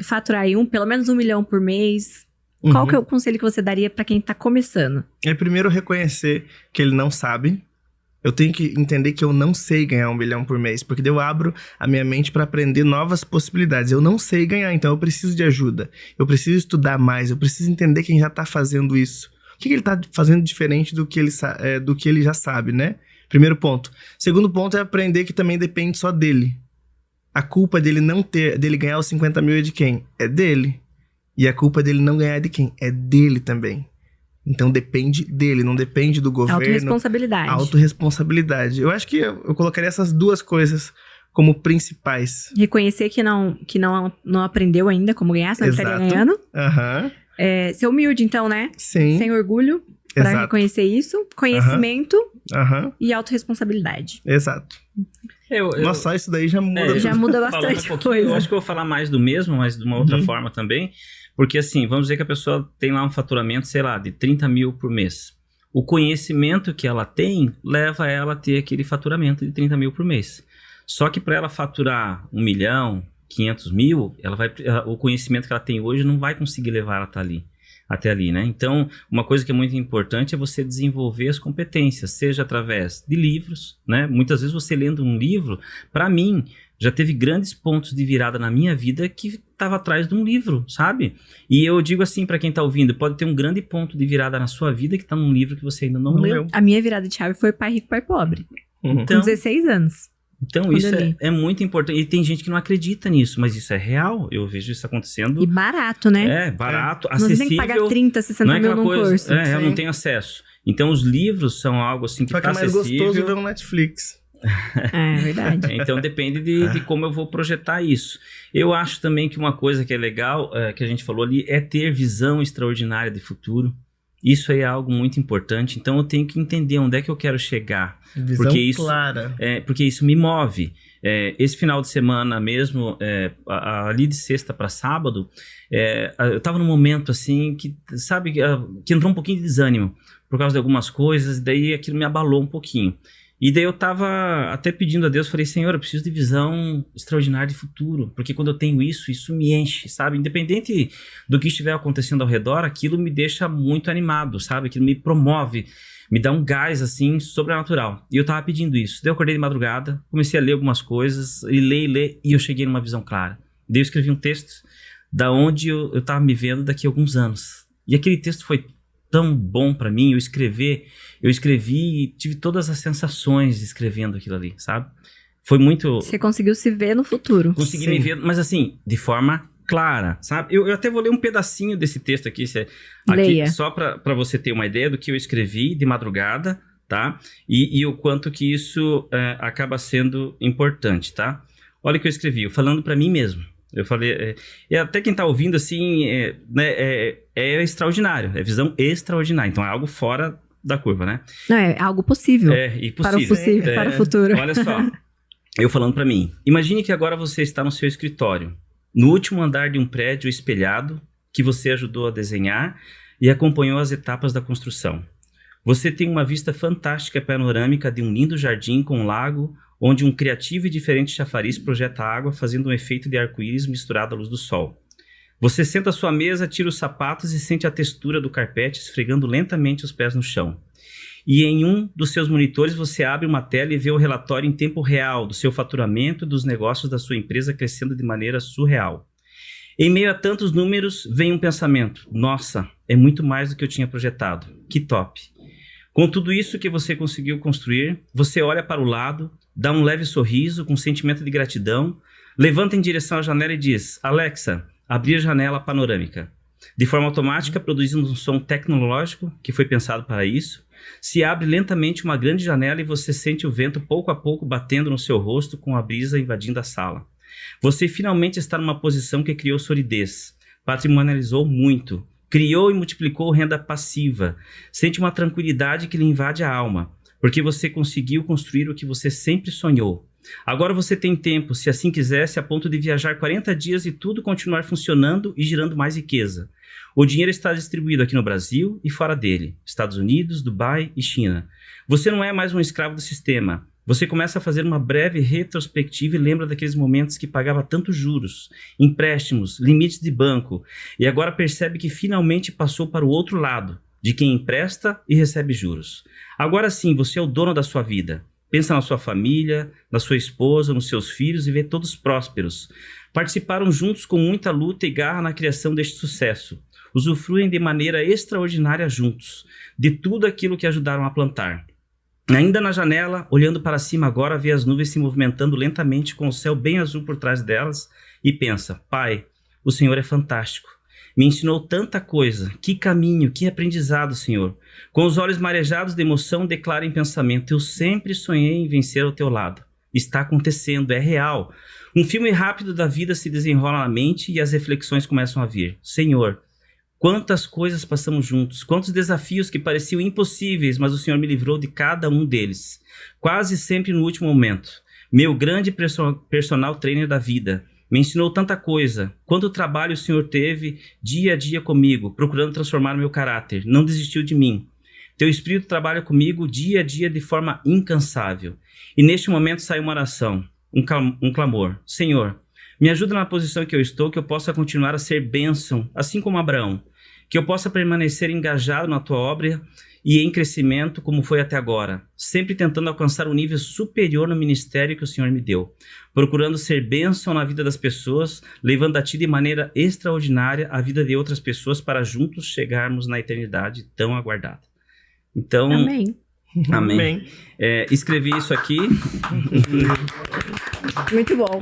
faturar aí pelo menos 1 milhão por mês. Qual que é o conselho que você daria para quem tá começando? É primeiro reconhecer que ele não sabe. Eu tenho que entender que eu não sei ganhar 1 milhão por mês, porque daí eu abro a minha mente para aprender novas possibilidades. Eu não sei ganhar, então eu preciso de ajuda. Eu preciso estudar mais, eu preciso entender quem já tá fazendo isso. O que ele tá fazendo diferente do que ele já sabe, né? Primeiro ponto. Segundo ponto é aprender que também depende só dele. A culpa dele dele ganhar os 50 mil é de quem? É dele. E a culpa dele não ganhar é de quem? É dele também. Então depende dele, não depende do governo. Autoresponsabilidade. Autoresponsabilidade. Eu acho que eu colocaria essas duas coisas como principais. Reconhecer que não aprendeu ainda como ganhar, senão estaria ganhando. Aham. Ser humilde, então, né? Sim. Sem orgulho, para Exato. reconhecer isso. Conhecimento Aham. e autorresponsabilidade. Exato. Nossa, só isso daí já muda. Já muda Falando bastante um pouquinho, coisa. eu acho que eu vou falar mais do mesmo, mas de uma outra forma também. Porque assim, vamos dizer que a pessoa tem lá um faturamento, sei lá, de 30 mil por mês. O conhecimento que ela tem leva ela a ter aquele faturamento de 30 mil por mês. Só que para ela faturar 1 milhão, 500 mil, o conhecimento que ela tem hoje não vai conseguir levar ela até ali, né? Então, uma coisa que é muito importante é você desenvolver as competências, seja através de livros, né? Muitas vezes você lendo um livro, para mim, já teve grandes pontos de virada na minha vida que estava atrás de um livro, sabe? E eu digo assim para quem tá ouvindo, pode ter um grande ponto de virada na sua vida que tá num livro que você ainda não leu. A minha virada de chave foi Pai Rico, Pai Pobre. Uhum. Com 16 anos. Então isso é muito importante. E tem gente que não acredita nisso, mas isso é real. Eu vejo isso acontecendo. E barato, né? Barato, Você acessível. tem que pagar 30, 60 não é mil aquela num coisa, curso. eu não tenho acesso. Então os livros são algo assim que Só que tá é mais acessível. gostoso ver um Netflix. É verdade. Então depende de como eu vou projetar isso. Eu acho também que uma coisa que é legal, que a gente falou ali, é ter visão extraordinária de futuro. Isso aí é algo muito importante. Então eu tenho que entender onde é que eu quero chegar. Visão porque isso, clara. Porque isso me move. Esse final de semana mesmo, ali de sexta para sábado, eu tava num momento assim que, sabe, que entrou um pouquinho de desânimo por causa de algumas coisas, daí aquilo me abalou um pouquinho. E daí eu tava até pedindo a Deus, falei, Senhor, eu preciso de visão extraordinária de futuro, porque quando eu tenho isso me enche, sabe? Independente do que estiver acontecendo ao redor, aquilo me deixa muito animado, sabe? Aquilo me promove, me dá um gás, assim, sobrenatural. E eu tava pedindo isso. Daí eu acordei de madrugada, comecei a ler algumas coisas, e ler, e eu cheguei numa visão clara. Daí eu escrevi um texto da onde eu tava me vendo daqui a alguns anos. E aquele texto foi tão bom pra mim, eu escrevi e tive todas as sensações escrevendo aquilo ali, sabe? Foi muito... Você conseguiu se ver no futuro. Consegui me ver, mas assim, de forma clara, sabe? Eu até vou ler um pedacinho desse texto aqui, Leia. Só pra você ter uma ideia do que eu escrevi de madrugada, tá? E o quanto que isso acaba sendo importante, tá? Olha o que eu escrevi, falando pra mim mesmo. Eu falei, até quem tá ouvindo assim, é extraordinário, é visão extraordinária, então é algo fora da curva, né? Não, é algo possível. E possível. Para o possível, para o futuro. Olha só, eu falando pra mim, imagine que agora você está no seu escritório, no último andar de um prédio espelhado, que você ajudou a desenhar e acompanhou as etapas da construção. Você tem uma vista fantástica panorâmica de um lindo jardim com um lago, onde um criativo e diferente chafariz projeta água, fazendo um efeito de arco-íris misturado à luz do sol. Você senta à sua mesa, tira os sapatos e sente a textura do carpete esfregando lentamente os pés no chão. E em um dos seus monitores você abre uma tela e vê o relatório em tempo real do seu faturamento e dos negócios da sua empresa crescendo de maneira surreal. Em meio a tantos números, vem um pensamento. Nossa, é muito mais do que eu tinha projetado. Que top! Com tudo isso que você conseguiu construir, você olha para o lado, dá um leve sorriso com sentimento de gratidão, levanta em direção à janela e diz: Alexa, abrir janela panorâmica. De forma automática, produzindo um som tecnológico que foi pensado para isso, se abre lentamente uma grande janela e você sente o vento pouco a pouco batendo no seu rosto com a brisa invadindo a sala. Você finalmente está numa posição que criou solidez, patrimonializou muito, criou e multiplicou renda passiva, sente uma tranquilidade que lhe invade a alma, porque você conseguiu construir o que você sempre sonhou. Agora você tem tempo, se assim quisesse, a ponto de viajar 40 dias e tudo continuar funcionando e gerando mais riqueza. O dinheiro está distribuído aqui no Brasil e fora dele, Estados Unidos, Dubai e China. Você não é mais um escravo do sistema. Você começa a fazer uma breve retrospectiva e lembra daqueles momentos que pagava tantos juros, empréstimos, limites de banco, e agora percebe que finalmente passou para o outro lado, de quem empresta e recebe juros. Agora sim, você é o dono da sua vida. Pensa na sua família, na sua esposa, nos seus filhos e vê todos prósperos. Participaram juntos com muita luta e garra na criação deste sucesso. Usufruem de maneira extraordinária juntos, de tudo aquilo que ajudaram a plantar. Ainda na janela, olhando para cima agora, vê as nuvens se movimentando lentamente com o céu bem azul por trás delas e pensa: Pai, o Senhor é fantástico. Me ensinou tanta coisa. Que caminho, que aprendizado, Senhor. Com os olhos marejados de emoção, declara em pensamento: eu sempre sonhei em vencer ao teu lado. Está acontecendo, é real. Um filme rápido da vida se desenrola na mente e as reflexões começam a vir. Senhor, quantas coisas passamos juntos, quantos desafios que pareciam impossíveis, mas o Senhor me livrou de cada um deles. Quase sempre no último momento. Meu grande personal trainer da vida. Me ensinou tanta coisa. Quanto trabalho o Senhor teve dia a dia comigo, procurando transformar o meu caráter. Não desistiu de mim. Teu Espírito trabalha comigo dia a dia de forma incansável. E neste momento sai uma oração, um clamor. Senhor, me ajuda na posição que eu estou, que eu possa continuar a ser bênção, assim como Abraão. Que eu possa permanecer engajado na tua obra e em crescimento como foi até agora, sempre tentando alcançar um nível superior no ministério que o Senhor me deu, procurando ser bênção na vida das pessoas, levando a ti de maneira extraordinária a vida de outras pessoas para juntos chegarmos na eternidade tão aguardada. Então, Amém. Amém. Escrevi isso aqui. Muito bom.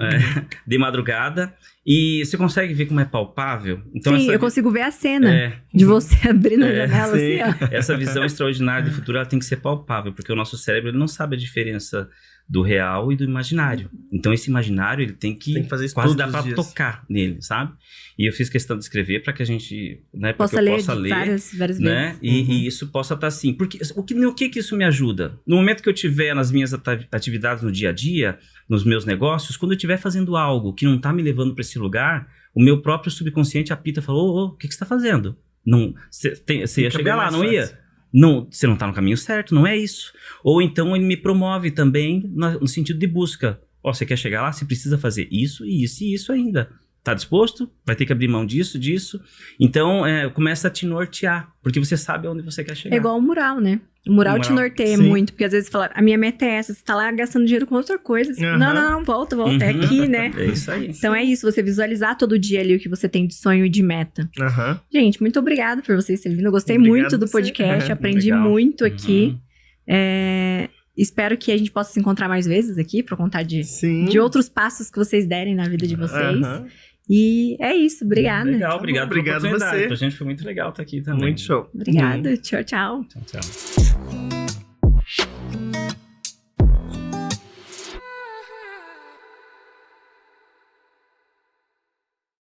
De madrugada. E você consegue ver como é palpável? Então, sim, eu consigo ver a cena de você abrindo a janela sim. assim, ó. Essa visão extraordinária do futuro ela tem que ser palpável, porque o nosso cérebro ele não sabe a diferença do real e do imaginário. Então esse imaginário ele tem que fazer isso quase todos dar para os dias. Tocar nele, sabe? E eu fiz questão de escrever para que a gente, né, Possa ler várias né? vezes. E isso possa estar assim. Porque no que isso me ajuda? No momento que eu tiver nas minhas atividades no dia a dia, nos meus negócios, quando eu estiver fazendo algo que não está me levando para esse lugar, o meu próprio subconsciente apita e fala: o que você está fazendo? Você ia chegar lá, não ia? Não, você não está no caminho certo, não é isso. Ou então ele me promove também no sentido de busca. Você quer chegar lá? Você precisa fazer isso e isso e isso ainda. Tá disposto? Vai ter que abrir mão disso. Então, começa a te nortear, porque você sabe aonde você quer chegar. É igual o mural, né? O mural te norteia muito, porque às vezes você fala, a minha meta é essa, você tá lá gastando dinheiro com outra coisa. Não, volta, é aqui, né? É isso aí. Então é isso, você visualizar todo dia ali o que você tem de sonho e de meta. Gente, muito obrigada por vocês terem vindo. Eu gostei muito do podcast, aprendi muito aqui. Espero que a gente possa se encontrar mais vezes aqui pra contar de outros passos que vocês derem na vida de vocês. E é isso, obrigada. Legal, obrigado pela oportunidade. Você. Pra gente foi muito legal estar aqui também. Muito show. Obrigada, tchau. Tchau.